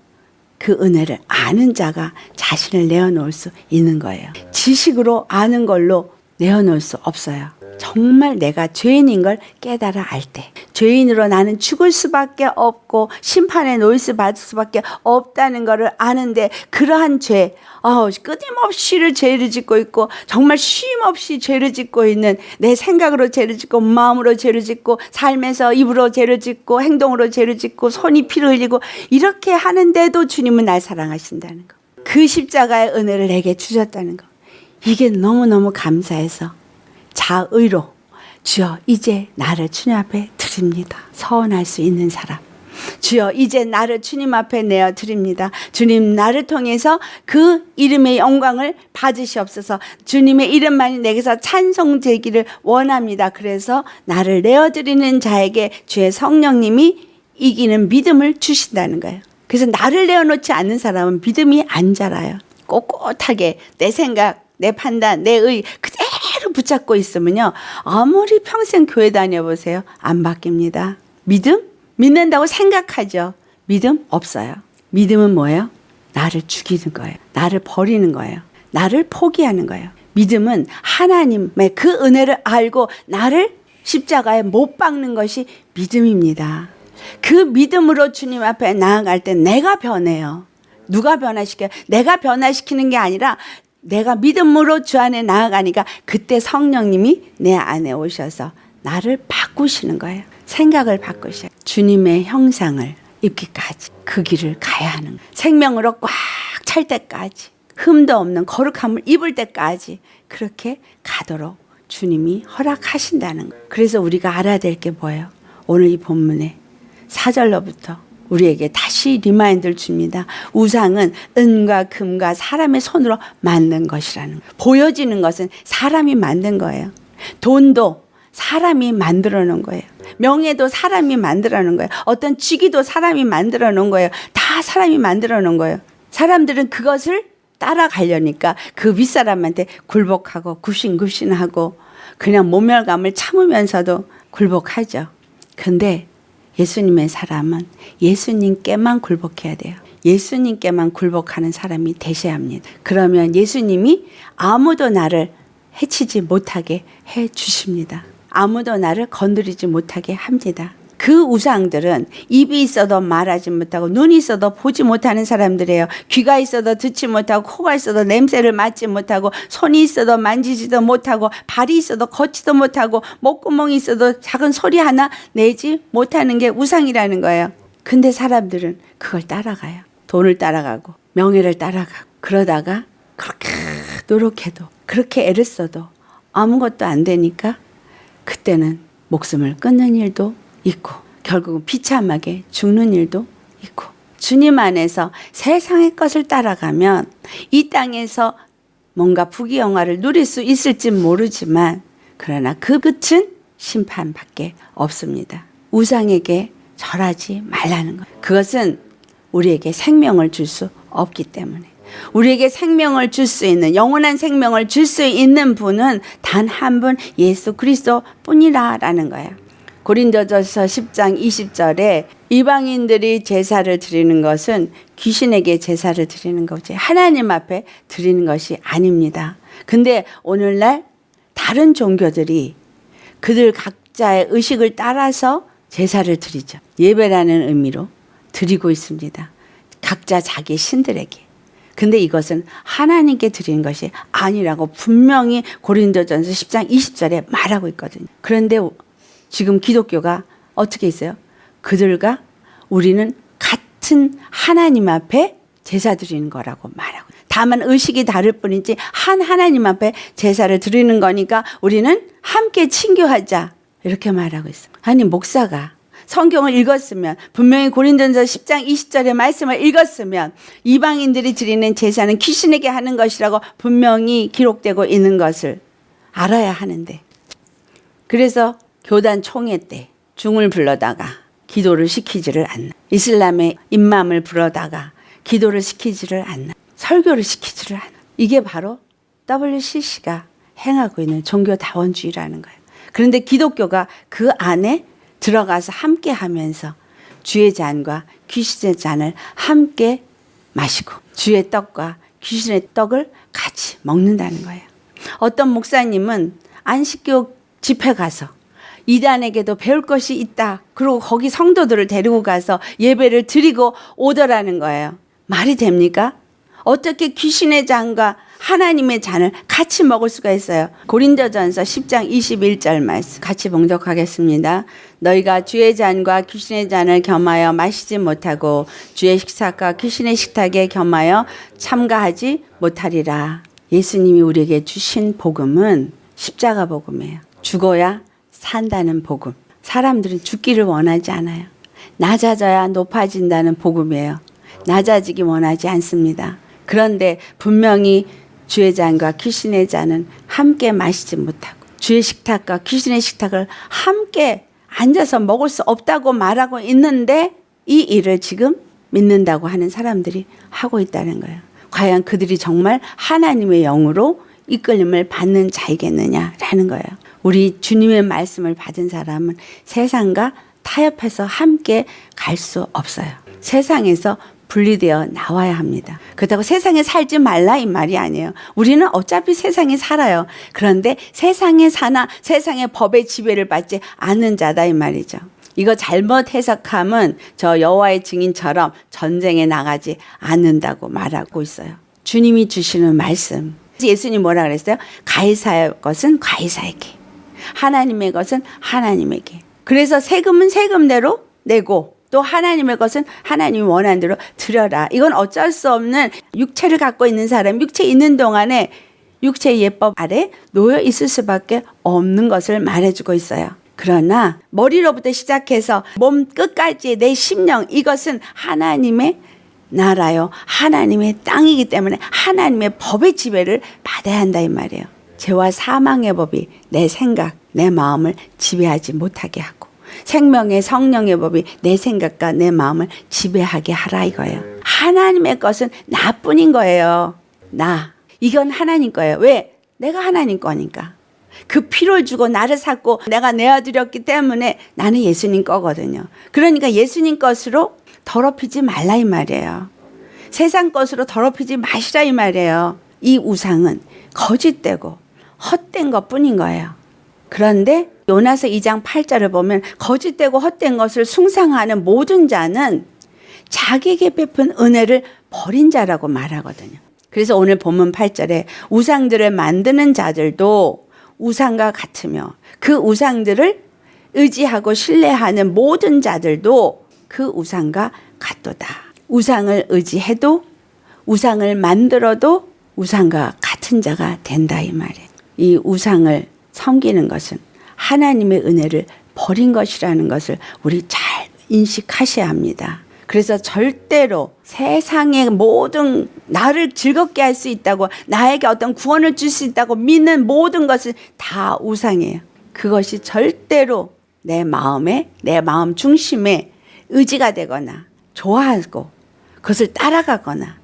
그 은혜를 아는 자가 자신을 내어놓을 수 있는 거예요. 지식으로 아는 걸로 내어놓을 수 없어요. 정말 내가 죄인인 걸 깨달아 알 때, 죄인으로 나는 죽을 수밖에 없고 심판에 놓일 수밖에 없다는 것을 아는데, 그러한 죄, 끊임없이 죄를 짓고 있고 정말 쉼없이 죄를 짓고 있는, 내 생각으로 죄를 짓고 마음으로 죄를 짓고 삶에서 입으로 죄를 짓고 행동으로 죄를 짓고 손이 피를 흘리고 이렇게 하는데도 주님은 날 사랑하신다는 거, 그 십자가의 은혜를 내게 주셨다는 거, 이게 너무너무 감사해서 자의로 주여 이제 나를 주님 앞에 드립니다. 서원할 수 있는 사람, 주여 이제 나를 주님 앞에 내어 드립니다. 주님 나를 통해서 그 이름의 영광을 받으시옵소서. 주님의 이름만이 내게서 찬송되기를 원합니다. 그래서 나를 내어드리는 자에게 주의 성령님이 이기는 믿음을 주신다는 거예요. 그래서 나를 내어놓지 않는 사람은 믿음이 안 자라요. 꼿꼿하게 내 생각, 내 판단, 내 의 그대로 붙잡고 있으면요, 아무리 평생 교회 다녀보세요, 안 바뀝니다. 믿음? 믿는다고 생각하죠. 믿음? 없어요. 믿음은 뭐예요? 나를 죽이는 거예요. 나를 버리는 거예요. 나를 포기하는 거예요. 믿음은 하나님의 그 은혜를 알고 나를 십자가에 못 박는 것이 믿음입니다. 그 믿음으로 주님 앞에 나아갈 때 내가 변해요. 누가 변화시켜요? 내가 변화시키는 게 아니라 내가 믿음으로 주 안에 나아가니까 그때 성령님이 내 안에 오셔서 나를 바꾸시는 거예요. 생각을 바꾸셔요. 주님의 형상을 입기까지 그 길을 가야 하는 거예요. 생명으로 꽉 찰 때까지, 흠도 없는 거룩함을 입을 때까지 그렇게 가도록 주님이 허락하신다는 거예요. 그래서 우리가 알아야 될 게 뭐예요? 오늘 이 본문에 4절로부터 우리에게 다시 리마인드를 줍니다. 우상은 은과 금과 사람의 손으로 만든 것이라는 거예요. 보여지는 것은 사람이 만든 거예요. 돈도 사람이 만들어 놓은 거예요. 명예도 사람이 만들어 놓은 거예요. 어떤 직위도 사람이 만들어 놓은 거예요. 다 사람이 만들어 놓은 거예요. 사람들은 그것을 따라가려니까 그 윗사람한테 굴복하고 굽신굽신하고 그냥 모멸감을 참으면서도 굴복하죠. 근데 예수님의 사람은 예수님께만 굴복해야 돼요. 예수님께만 굴복하는 사람이 되셔야 합니다. 그러면 예수님이 아무도 나를 해치지 못하게 해 주십니다. 아무도 나를 건드리지 못하게 합니다. 그 우상들은 입이 있어도 말하지 못하고 눈이 있어도 보지 못하는 사람들이에요. 귀가 있어도 듣지 못하고 코가 있어도 냄새를 맡지 못하고 손이 있어도 만지지도 못하고 발이 있어도 걷지도 못하고 목구멍이 있어도 작은 소리 하나 내지 못하는 게 우상이라는 거예요. 근데 사람들은 그걸 따라가요. 돈을 따라가고 명예를 따라가고 그러다가 그렇게 노력해도 그렇게 애를 써도 아무것도 안 되니까 그때는 목숨을 끊는 일도 있고 결국은 비참하게 죽는 일도 있고 주님 안에서 세상의 것을 따라가면 이 땅에서 뭔가 부귀영화를 누릴 수 있을지 모르지만 그러나 그 끝은 심판밖에 없습니다. 우상에게 절하지 말라는 것. 그것은 우리에게 생명을 줄 수 없기 때문에 우리에게 생명을 줄 수 있는 영원한 생명을 줄 수 있는 분은 단 한 분 예수 그리스도 뿐이라라는 거예요. 고린도전서 10장 20절에 이방인들이 제사를 드리는 것은 귀신에게 제사를 드리는 거지 하나님 앞에 드리는 것이 아닙니다. 근데 오늘날 다른 종교들이 그들 각자의 의식을 따라서 제사를 드리죠. 예배라는 의미로 드리고 있습니다. 각자 자기 신들에게. 근데 이것은 하나님께 드리는 것이 아니라고 분명히 고린도전서 10장 20절에 말하고 있거든요. 그런데 지금 기독교가 어떻게 있어요? 그들과 우리는 같은 하나님 앞에 제사 드리는 거라고 말하고 다만 의식이 다를 뿐이지 한 하나님 앞에 제사를 드리는 거니까 우리는 함께 친교하자 이렇게 말하고 있어요. 아니 목사가 성경을 읽었으면 분명히 고린도전서 10장 20절의 말씀을 읽었으면 이방인들이 드리는 제사는 귀신에게 하는 것이라고 분명히 기록되고 있는 것을 알아야 하는데 그래서 교단 총회 때 중을 불러다가 기도를 시키지를 않나 이슬람의 임맘을 불러다가 기도를 시키지를 않나 설교를 시키지를 않나 이게 바로 WCC가 행하고 있는 종교다원주의라는 거예요. 그런데 기독교가 그 안에 들어가서 함께 하면서 주의 잔과 귀신의 잔을 함께 마시고 주의 떡과 귀신의 떡을 같이 먹는다는 거예요. 어떤 목사님은 안식교 집회 가서 이단에게도 배울 것이 있다. 그리고 거기 성도들을 데리고 가서 예배를 드리고 오더라는 거예요. 말이 됩니까? 어떻게 귀신의 잔과 하나님의 잔을 같이 먹을 수가 있어요? 고린도전서 10장 21절 말씀 같이 봉독하겠습니다. 너희가 주의 잔과 귀신의 잔을 겸하여 마시지 못하고 주의 식탁과 귀신의 식탁에 겸하여 참가하지 못하리라. 예수님이 우리에게 주신 복음은 십자가 복음이에요. 죽어야 산다는 복음. 사람들은 죽기를 원하지 않아요. 낮아져야 높아진다는 복음이에요. 낮아지기 원하지 않습니다. 그런데 분명히 주의 잔과 귀신의 잔은 함께 마시지 못하고 주의 식탁과 귀신의 식탁을 함께 앉아서 먹을 수 없다고 말하고 있는데 이 일을 지금 믿는다고 하는 사람들이 하고 있다는 거예요. 과연 그들이 정말 하나님의 영으로 이끌림을 받는 자이겠느냐라는 거예요. 우리 주님의 말씀을 받은 사람은 세상과 타협해서 함께 갈 수 없어요. 세상에서 분리되어 나와야 합니다. 그렇다고 세상에 살지 말라 이 말이 아니에요. 우리는 어차피 세상에 살아요. 그런데 세상에 사나 세상의 법의 지배를 받지 않는 자다 이 말이죠. 이거 잘못 해석하면 저 여호와의 증인처럼 전쟁에 나가지 않는다고 말하고 있어요. 주님이 주시는 말씀. 예수님 뭐라 그랬어요? 가이사의 것은 가이사에게, 하나님의 것은 하나님에게. 그래서 세금은 세금대로 내고 또 하나님의 것은 하나님이 원하는 대로 드려라. 이건 어쩔 수 없는 육체를 갖고 있는 사람, 육체 있는 동안에 육체의 예법 아래 놓여 있을 수밖에 없는 것을 말해주고 있어요. 그러나 머리로부터 시작해서 몸 끝까지 내 심령, 이것은 하나님의 나라요, 하나님의 땅이기 때문에 하나님의 법의 지배를 받아야 한다 이 말이에요. 죄와 사망의 법이 내 생각, 내 마음을 지배하지 못하게 하고, 생명의 성령의 법이 내 생각과 내 마음을 지배하게 하라 이거예요. 하나님의 것은 나뿐인 거예요. 이건 하나님 거예요. 왜? 내가 하나님 거니까. 그 피를 주고 나를 샀고 내가 내어드렸기 때문에 나는 예수님 거거든요. 그러니까 예수님 것으로 더럽히지 말라 이 말이에요. 세상 것으로 더럽히지 마시라 이 말이에요. 이 우상은 거짓되고 헛된 것뿐인 거예요. 그런데 요나서 2장 8절을 보면 거짓되고 헛된 것을 숭상하는 모든 자는 자기에게 베푼 은혜를 버린 자라고 말하거든요. 그래서 오늘 본문 8절에 우상들을 만드는 자들도 우상과 같으며 그 우상들을 의지하고 신뢰하는 모든 자들도 그 우상과 같도다. 우상을 의지해도 우상을 만들어도 우상과 같은 자가 된다 이 말이에요. 이 우상을 섬기는 것은 하나님의 은혜를 버린 것이라는 것을 우리 잘 인식하셔야 합니다. 그래서 절대로 세상의 모든 나를 즐겁게 할 수 있다고, 나에게 어떤 구원을 줄 수 있다고 믿는 모든 것은 다 우상이에요. 그것이 절대로 내 마음에, 내 마음 중심에 의지가 되거나 좋아하고 그것을 따라가거나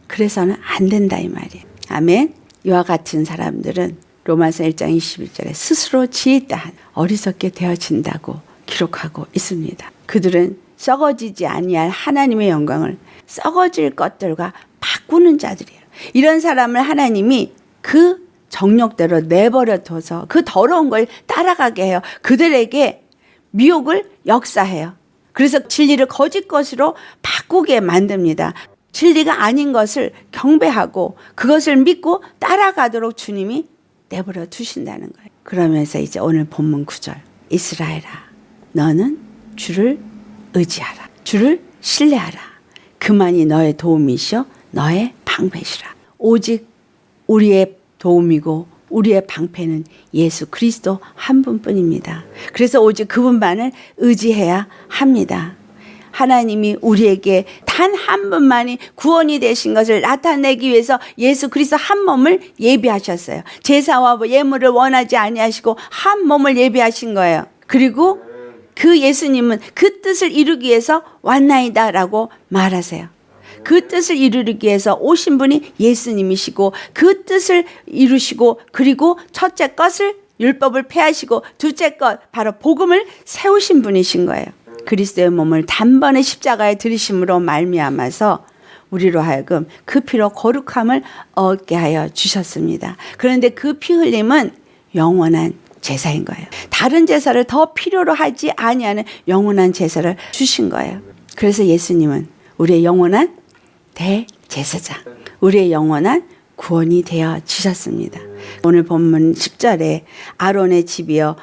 그래서는 안 된다 이 말이에요. 아멘. 이와 같은 사람들은 로마서 1장 21절에 스스로 지혜있다 어리석게 되어진다고 기록하고 있습니다. 그들은 썩어지지 아니할 하나님의 영광을 썩어질 것들과 바꾸는 자들이에요. 이런 사람을 하나님이 그 정욕대로 내버려 둬서 그 더러운 걸 따라가게 해요. 그들에게 미혹을 역사해요. 그래서 진리를 거짓 것으로 바꾸게 만듭니다. 진리가 아닌 것을 경배하고 그것을 믿고 따라가도록 주님이 내버려 두신다는 거예요. 그러면서 이제 오늘 본문 9절, 이스라엘아 너는 주를 의지하라. 주를 신뢰하라. 그만이 너의 도움이시여 너의 방패시라. 오직 우리의 도움이고 우리의 방패는 예수 그리스도 한 분뿐입니다. 그래서 오직 그분만을 의지해야 합니다. 하나님이 우리에게 단 한 분만이 구원이 되신 것을 나타내기 위해서 예수 그리스도 한 몸을 예비하셨어요. 제사와 예물을 원하지 아니하시고 한 몸을 예비하신 거예요. 그리고 그 예수님은 그 뜻을 이루기 위해서 왔나이다라고 말하세요. 그 뜻을 이루기 위해서 오신 분이 예수님이시고 그 뜻을 이루시고 그리고 첫째 것을 율법을 폐하시고 둘째 것 바로 복음을 세우신 분이신 거예요. 그리스도의 몸을 단번에 십자가에 들이심으로 말미암아서 우리로 하여금 그 피로 거룩함을 얻게 하여 주셨습니다. 그런데 그 피 흘림은 영원한 제사인 거예요. 다른 제사를 더 필요로 하지 아니하는 영원한 제사를 주신 거예요. 그래서 예수님은 우리의 영원한 대제사장, 우리의 영원한 구원이 되어 주셨습니다. 오늘 본문 10절에 아론의 집이여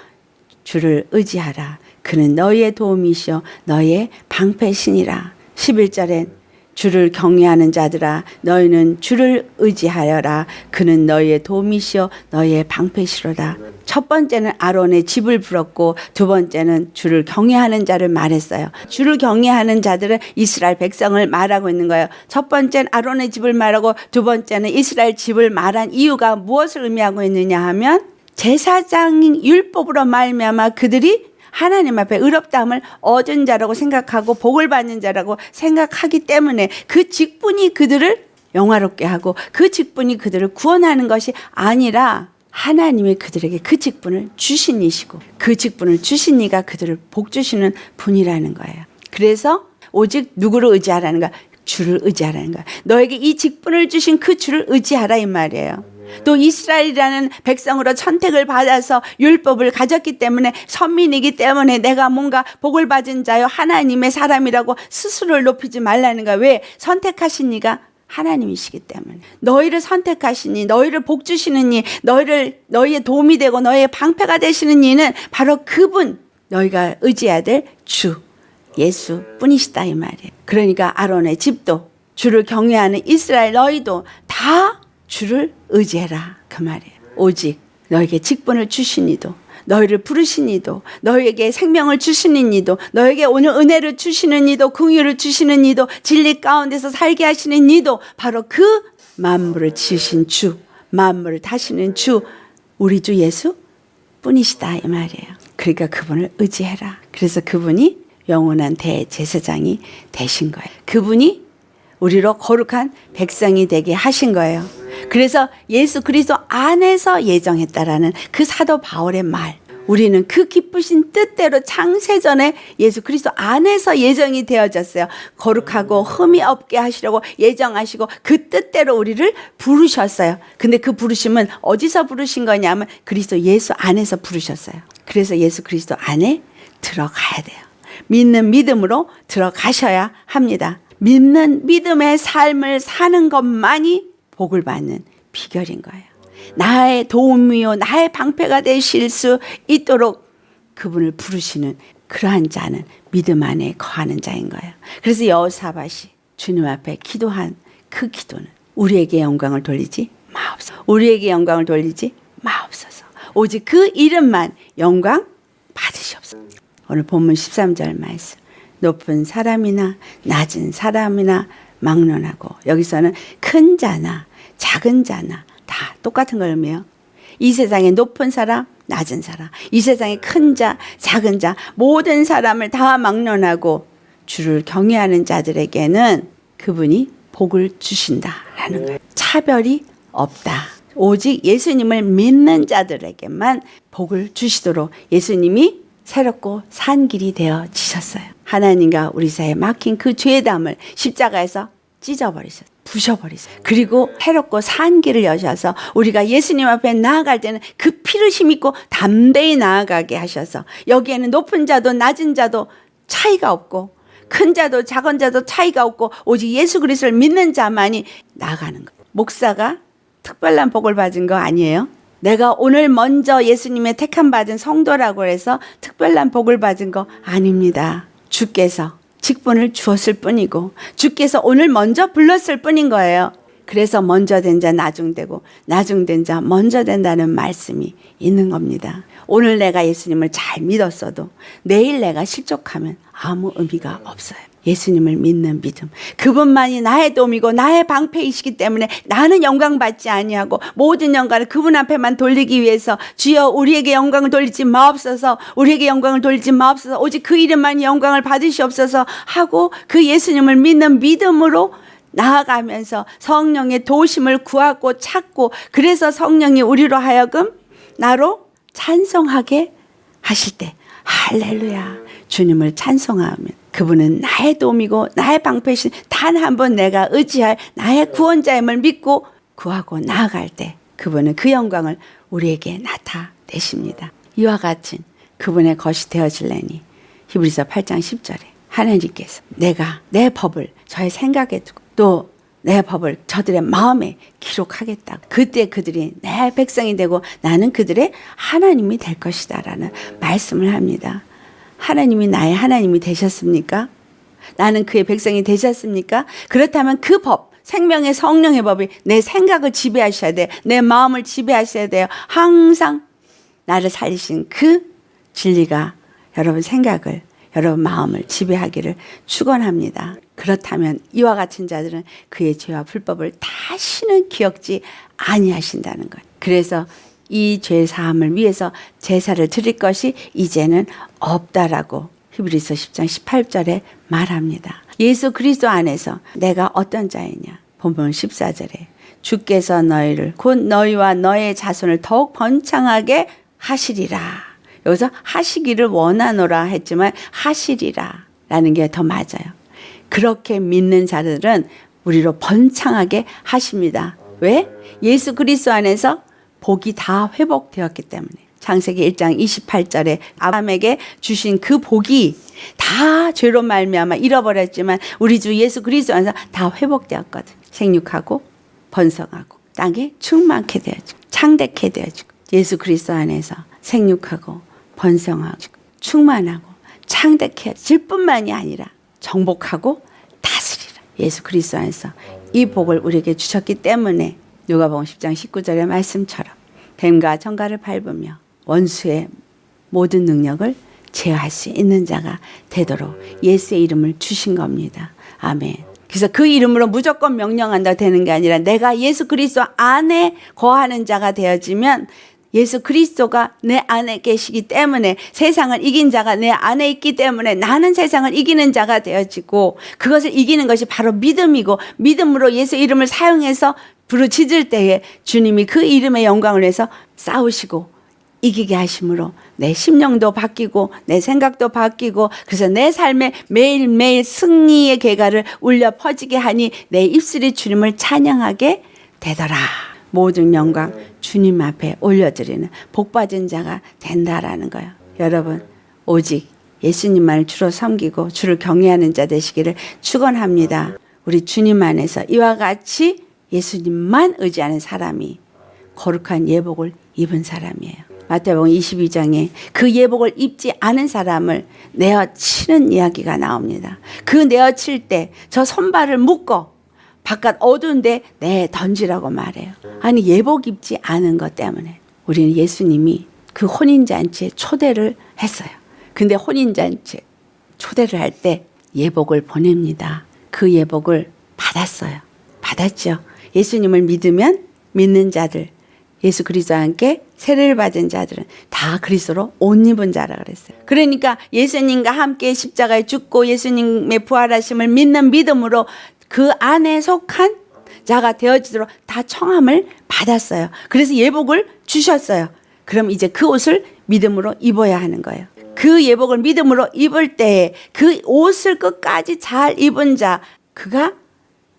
주를 의지하라. 그는 너희의 도움이시여 너희의 방패시니라. 11절엔 주를 경외하는 자들아 너희는 주를 의지하여라. 그는 너희의 도움이시여 너희의 방패시로다. 첫 번째는 아론의 집을 불었고 두 번째는 주를 경외하는 자를 말했어요. 주를 경외하는 자들은 이스라엘 백성을 말하고 있는 거예요. 첫 번째는 아론의 집을 말하고 두 번째는 이스라엘 집을 말한 이유가 무엇을 의미하고 있느냐 하면 제사장 율법으로 말미암아 그들이 하나님 앞에 의롭다함을 얻은 자라고 생각하고 복을 받는 자라고 생각하기 때문에 그 직분이 그들을 영화롭게 하고 그 직분이 그들을 구원하는 것이 아니라 하나님이 그들에게 그 직분을 주신 이시고 그 직분을 주신 이가 그들을 복 주시는 분이라는 거예요. 그래서 오직 누구를 의지하라는 거야? 주를 의지하라는 거야. 너에게 이 직분을 주신 그 주를 의지하라 이 말이에요. 또 이스라엘이라는 백성으로 선택을 받아서 율법을 가졌기 때문에 선민이기 때문에 내가 뭔가 복을 받은 자요 하나님의 사람이라고 스스로를 높이지 말라는 거야. 왜? 선택하신 이가 하나님이시기 때문에. 너희를 선택하신 이, 너희를 복 주시는 이, 너희의 도움이 되고 너희의 방패가 되시는 이는 바로 그분, 너희가 의지해야 될 주, 예수 뿐이시다 이 말이에요. 그러니까 아론의 집도 주를 경외하는 이스라엘 너희도 다 주를 의지해라 그 말이에요. 오직 너에게 직분을 주신 이도 너희를 부르신 이도 너희에게 생명을 주시는 이도 너에게 오늘 은혜를 주시는 이도 긍휼을 주시는 이도 진리 가운데서 살게 하시는 이도 바로 그 만물을 지으신 주 만물을 다시는 주 우리 주 예수 뿐이시다 이 말이에요. 그러니까 그분을 의지해라. 그래서 그분이 영원한 대제사장이 되신 거예요. 그분이 우리로 거룩한 백성이 되게 하신 거예요. 그래서 예수 그리스도 안에서 예정했다라는 그 사도 바울의 말. 우리는 그 기쁘신 뜻대로 창세전에 예수 그리스도 안에서 예정이 되어졌어요. 거룩하고 흠이 없게 하시려고 예정하시고 그 뜻대로 우리를 부르셨어요. 근데 그 부르심은 어디서 부르신 거냐면 그리스도 예수 안에서 부르셨어요. 그래서 예수 그리스도 안에 들어가야 돼요. 믿는 믿음으로 들어가셔야 합니다. 믿는 믿음의 삶을 사는 것만이 복을 받는 비결인 거예요. 나의 도움이요 나의 방패가 되실 수 있도록 그분을 부르시는 그러한 자는 믿음 안에 거하는 자인 거예요. 그래서 여호사밧이 주님 앞에 기도한 그 기도는 우리에게 영광을 돌리지 마옵소서. 우리에게 영광을 돌리지 마옵소서. 오직 그 이름만 영광 받으시옵소서. 오늘 본문 13절 말씀. 높은 사람이나 낮은 사람이나 막론하고 여기서는 큰 자나 작은 자나 다 똑같은 걸 의미해요. 이 세상에 높은 사람, 낮은 사람, 이 세상에 큰 자, 작은 자 모든 사람을 다 막론하고 주를 경외하는 자들에게는 그분이 복을 주신다라는 거예요. 차별이 없다. 오직 예수님을 믿는 자들에게만 복을 주시도록 예수님이 새롭고 산 길이 되어지셨어요. 하나님과 우리 사이에 막힌 그 죄담을 십자가에서 찢어버리셨어요. 부셔버리세요. 그리고 새롭고 산 길을 여셔서 우리가 예수님 앞에 나아갈 때는 그 피를 힘입고 담대히 나아가게 하셔서 여기에는 높은 자도 낮은 자도 차이가 없고 큰 자도 작은 자도 차이가 없고 오직 예수 그리스도를 믿는 자만이 나아가는 거예요. 목사가 특별한 복을 받은 거 아니에요. 내가 오늘 먼저 예수님의 택함 받은 성도라고 해서 특별한 복을 받은 거 아닙니다. 주께서 직분을 주었을 뿐이고 주께서 오늘 먼저 불렀을 뿐인 거예요. 그래서 먼저 된 자 나중되고 나중된 자 먼저 된다는 말씀이 있는 겁니다. 오늘 내가 예수님을 잘 믿었어도 내일 내가 실족하면 아무 의미가 없어요. 예수님을 믿는 믿음, 그분만이 나의 도움이고 나의 방패이시기 때문에 나는 영광 받지 아니하고 모든 영광을 그분 앞에만 돌리기 위해서 주여 우리에게 영광을 돌리지 마옵소서, 우리에게 영광을 돌리지 마옵소서, 오직 그 이름만이 영광을 받으시옵소서 하고 그 예수님을 믿는 믿음으로 나아가면서 성령의 도우심을 구하고 찾고, 그래서 성령이 우리로 하여금 나로 찬송하게 하실 때 할렐루야, 주님을 찬송하면 그분은 나의 도움이고 나의 방패신, 단 한 번 내가 의지할 나의 구원자임을 믿고 구하고 나아갈 때 그분은 그 영광을 우리에게 나타내십니다. 이와 같은 그분의 것이 되어질래니 히브리서 8장 10절에 하나님께서 내가 내 법을 저의 생각에 두고 또 내 법을 저들의 마음에 기록하겠다. 그때 그들이 내 백성이 되고 나는 그들의 하나님이 될 것이다 라는 말씀을 합니다. 하나님이 나의 하나님이 되셨습니까? 나는 그의 백성이 되셨습니까? 그렇다면 그 법, 생명의 성령의 법이 내 생각을 지배하셔야 돼요. 내 마음을 지배하셔야 돼요. 항상 나를 살리신 그 진리가 여러분 생각을, 여러분 마음을 지배하기를 축원합니다. 그렇다면 이와 같은 자들은 그의 죄와 불법을 다시는 기억지 아니하신다는 거예요. 그래서 이 죄 사함을 위해서 제사를 드릴 것이 이제는 없다라고 히브리서 10장 18절에 말합니다. 예수 그리스도 안에서 내가 어떤 자이냐. 본문 14절에 주께서 너희를 곧 너희와 너의 자손을 더욱 번창하게 하시리라. 여기서 하시기를 원하노라 했지만 하시리라 라는 게 더 맞아요. 그렇게 믿는 자들은 우리로 번창하게 하십니다. 왜? 예수 그리스도 안에서 복이 다 회복되었기 때문에. 창세기 1장 28절에 아브라함에게 주신 그 복이 다 죄로 말미암아 잃어버렸지만 우리 주 예수 그리스도 안에서 다 회복되었거든. 생육하고 번성하고 땅에 충만케 되어지고 창대케 되어지고 예수 그리스도 안에서 생육하고 번성하고 충만하고 창대해질 뿐만이 아니라 정복하고 다스리라. 예수 그리스도 안에서 이 복을 우리에게 주셨기 때문에 누가복음 10장 19절의 말씀처럼 뱀과 청가를 밟으며 원수의 모든 능력을 제어할 수 있는 자가 되도록 예수의 이름을 주신 겁니다. 아멘. 그래서 그 이름으로 무조건 명령한다 되는 게 아니라 내가 예수 그리스도 안에 거하는 자가 되어지면 예수 그리스도가 내 안에 계시기 때문에 세상을 이긴 자가 내 안에 있기 때문에 나는 세상을 이기는 자가 되어지고 그것을 이기는 것이 바로 믿음이고 믿음으로 예수 이름을 사용해서 부르짖을 때에 주님이 그 이름의 영광을 위해서 싸우시고 이기게 하심으로 내 심령도 바뀌고 내 생각도 바뀌고 그래서 내 삶에 매일매일 승리의 계가를 울려 퍼지게 하니 내 입술이 주님을 찬양하게 되더라. 모든 영광 주님 앞에 올려드리는 복받은 자가 된다라는 거예요. 여러분 오직 예수님만을 주로 섬기고 주를 경외하는 자 되시기를 축원합니다. 우리 주님 안에서 이와 같이 예수님만 의지하는 사람이 거룩한 예복을 입은 사람이에요. 마태복음 22장에 그 예복을 입지 않은 사람을 내어치는 이야기가 나옵니다. 그 내어칠 때 저 손발을 묶어 바깥 어두운데 내 던지라고 말해요. 아니 예복 입지 않은 것 때문에 우리는 예수님이 그 혼인잔치에 초대를 했어요. 근데 혼인잔치에 초대를 할 때 예복을 보냅니다. 그 예복을 받았어요. 받았죠. 예수님을 믿으면 믿는 자들 예수 그리스도와 함께 세례를 받은 자들은 다 그리스도로 옷 입은 자라 그랬어요. 그러니까 예수님과 함께 십자가에 죽고 예수님의 부활하심을 믿는 믿음으로 그 안에 속한 자가 되어지도록 다 청함을 받았어요. 그래서 예복을 주셨어요. 그럼 이제 그 옷을 믿음으로 입어야 하는 거예요. 그 예복을 믿음으로 입을 때에 그 옷을 끝까지 잘 입은 자, 그가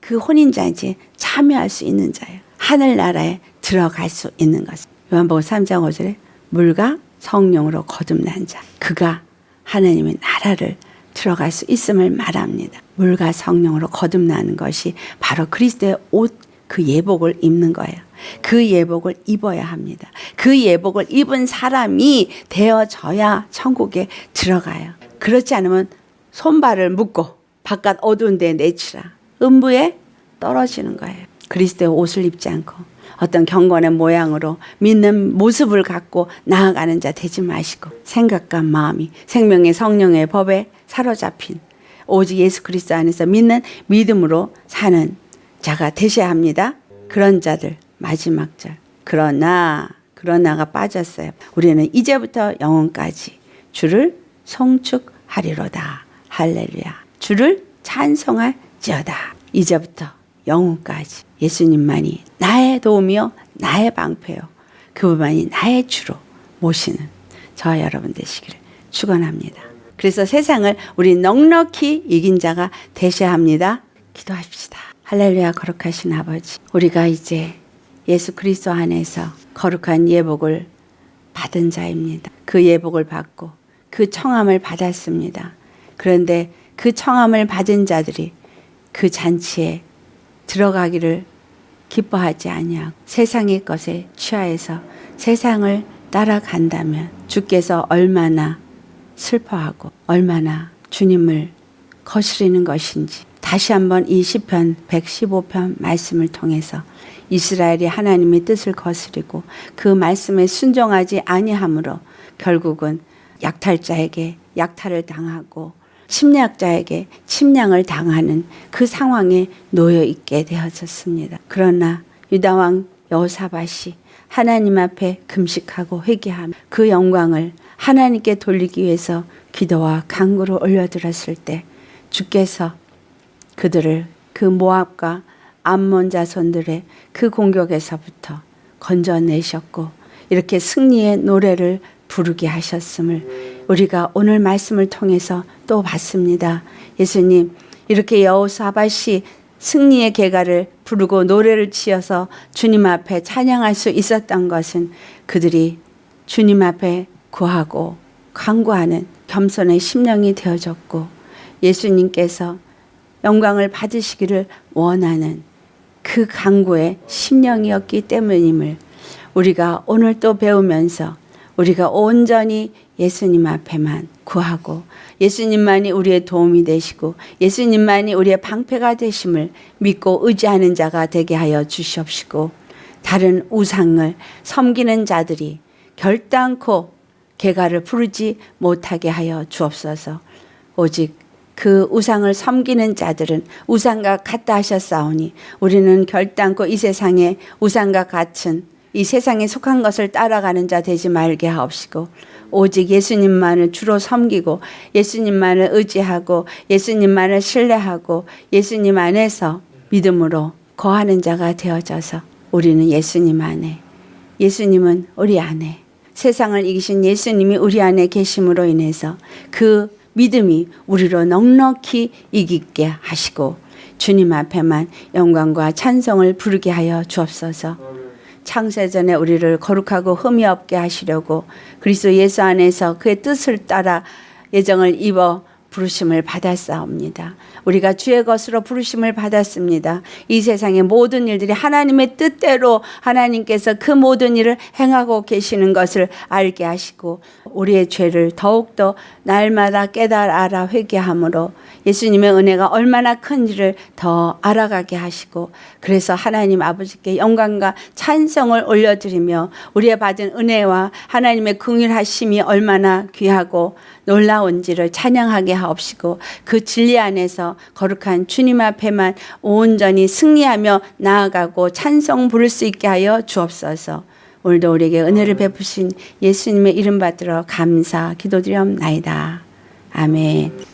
그 혼인잔치에 참여할 수 있는 자예요. 하늘나라에 들어갈 수 있는 것은 요한복음 3장 5절에 물과 성령으로 거듭난 자, 그가 하나님의 나라를 들어갈 수 있음을 말합니다. 물과 성령으로 거듭나는 것이 바로 그리스도의 옷, 그 예복을 입는 거예요. 그 예복을 입어야 합니다. 그 예복을 입은 사람이 되어져야 천국에 들어가요. 그렇지 않으면 손발을 묶고 바깥 어두운 데 내치라. 음부에 떨어지는 거예요. 그리스도의 옷을 입지 않고 어떤 경건의 모양으로 믿는 모습을 갖고 나아가는 자 되지 마시고 생각과 마음이 생명의 성령의 법에 사로잡힌 오직 예수 그리스도 안에서 믿는 믿음으로 사는 자가 되셔야 합니다. 그런 자들 마지막 절 그러나가 빠졌어요. 우리는 이제부터 영원까지 주를 송축하리로다. 할렐루야. 주를 찬송할지어다. 이제부터 영원까지 예수님만이 나의 도움이요 나의 방패요 그분만이 나의 주로 모시는 저와 여러분 되시기를 축원합니다. 그래서 세상을 우리 넉넉히 이긴 자가 되셔야 합니다. 기도합시다. 할렐루야. 거룩하신 아버지, 우리가 이제 예수 그리스도 안에서 거룩한 예복을 받은 자입니다. 그 예복을 받고 그 청함을 받았습니다. 그런데 그 청함을 받은 자들이 그 잔치에 들어가기를 기뻐하지 아니하고 세상의 것에 취하여서 세상을 따라간다면 주께서 얼마나 슬퍼하고 얼마나 주님을 거스리는 것인지 다시 한번 이 시편 115편 말씀을 통해서 이스라엘이 하나님의 뜻을 거스리고 그 말씀에 순종하지 아니함으로 결국은 약탈자에게 약탈을 당하고 침략자에게 침략을 당하는 그 상황에 놓여 있게 되어졌습니다. 그러나 유다왕 여호사밧이 하나님 앞에 금식하고 회개하며 그 영광을 하나님께 돌리기 위해서 기도와 간구를 올려드렸을 때 주께서 그들을 그 모압과 암몬 자손들의 그 공격에서부터 건져내셨고 이렇게 승리의 노래를 부르게 하셨음을 우리가 오늘 말씀을 통해서 또 봤습니다. 예수님, 이렇게 여호사밧이 승리의 계가를 부르고 노래를 지어서 주님 앞에 찬양할 수 있었던 것은 그들이 주님 앞에 구하고 간구하는 겸손의 심령이 되어졌고 예수님께서 영광을 받으시기를 원하는 그 간구의 심령이었기 때문임을 우리가 오늘 또 배우면서 우리가 온전히 예수님 앞에만 구하고 예수님만이 우리의 도움이 되시고 예수님만이 우리의 방패가 되심을 믿고 의지하는 자가 되게 하여 주시옵시고 다른 우상을 섬기는 자들이 결단코 개가를 부르지 못하게 하여 주옵소서. 오직 그 우상을 섬기는 자들은 우상과 같다 하셨사오니 우리는 결단코 이 세상에 우상과 같은 이 세상에 속한 것을 따라가는 자 되지 말게 하옵시고 오직 예수님만을 주로 섬기고 예수님만을 의지하고 예수님만을 신뢰하고 예수님 안에서 믿음으로 거하는 자가 되어져서 우리는 예수님 안에, 예수님은 우리 안에, 세상을 이기신 예수님이 우리 안에 계심으로 인해서 그 믿음이 우리로 넉넉히 이기게 하시고 주님 앞에만 영광과 찬송을 부르게 하여 주옵소서. 창세전에 우리를 거룩하고 흠이 없게 하시려고 그리스도 예수 안에서 그의 뜻을 따라 예정을 입어 부르심을 받았사옵니다. 우리가 주의 것으로 부르심을 받았습니다. 이 세상의 모든 일들이 하나님의 뜻대로 하나님께서 그 모든 일을 행하고 계시는 것을 알게 하시고 우리의 죄를 더욱더 날마다 깨달아 회개함으로 예수님의 은혜가 얼마나 큰지를 더 알아가게 하시고 그래서 하나님 아버지께 영광과 찬송을 올려드리며 우리의 받은 은혜와 하나님의 긍휼하심이 얼마나 귀하고 놀라운지를 찬양하게 하옵시고 그 진리 안에서 거룩한 주님 앞에만 온전히 승리하며 나아가고 찬송 부를 수 있게 하여 주옵소서. 오늘도 우리에게 은혜를 베푸신 예수님의 이름 받들어 감사 기도드리옵나이다. 아멘.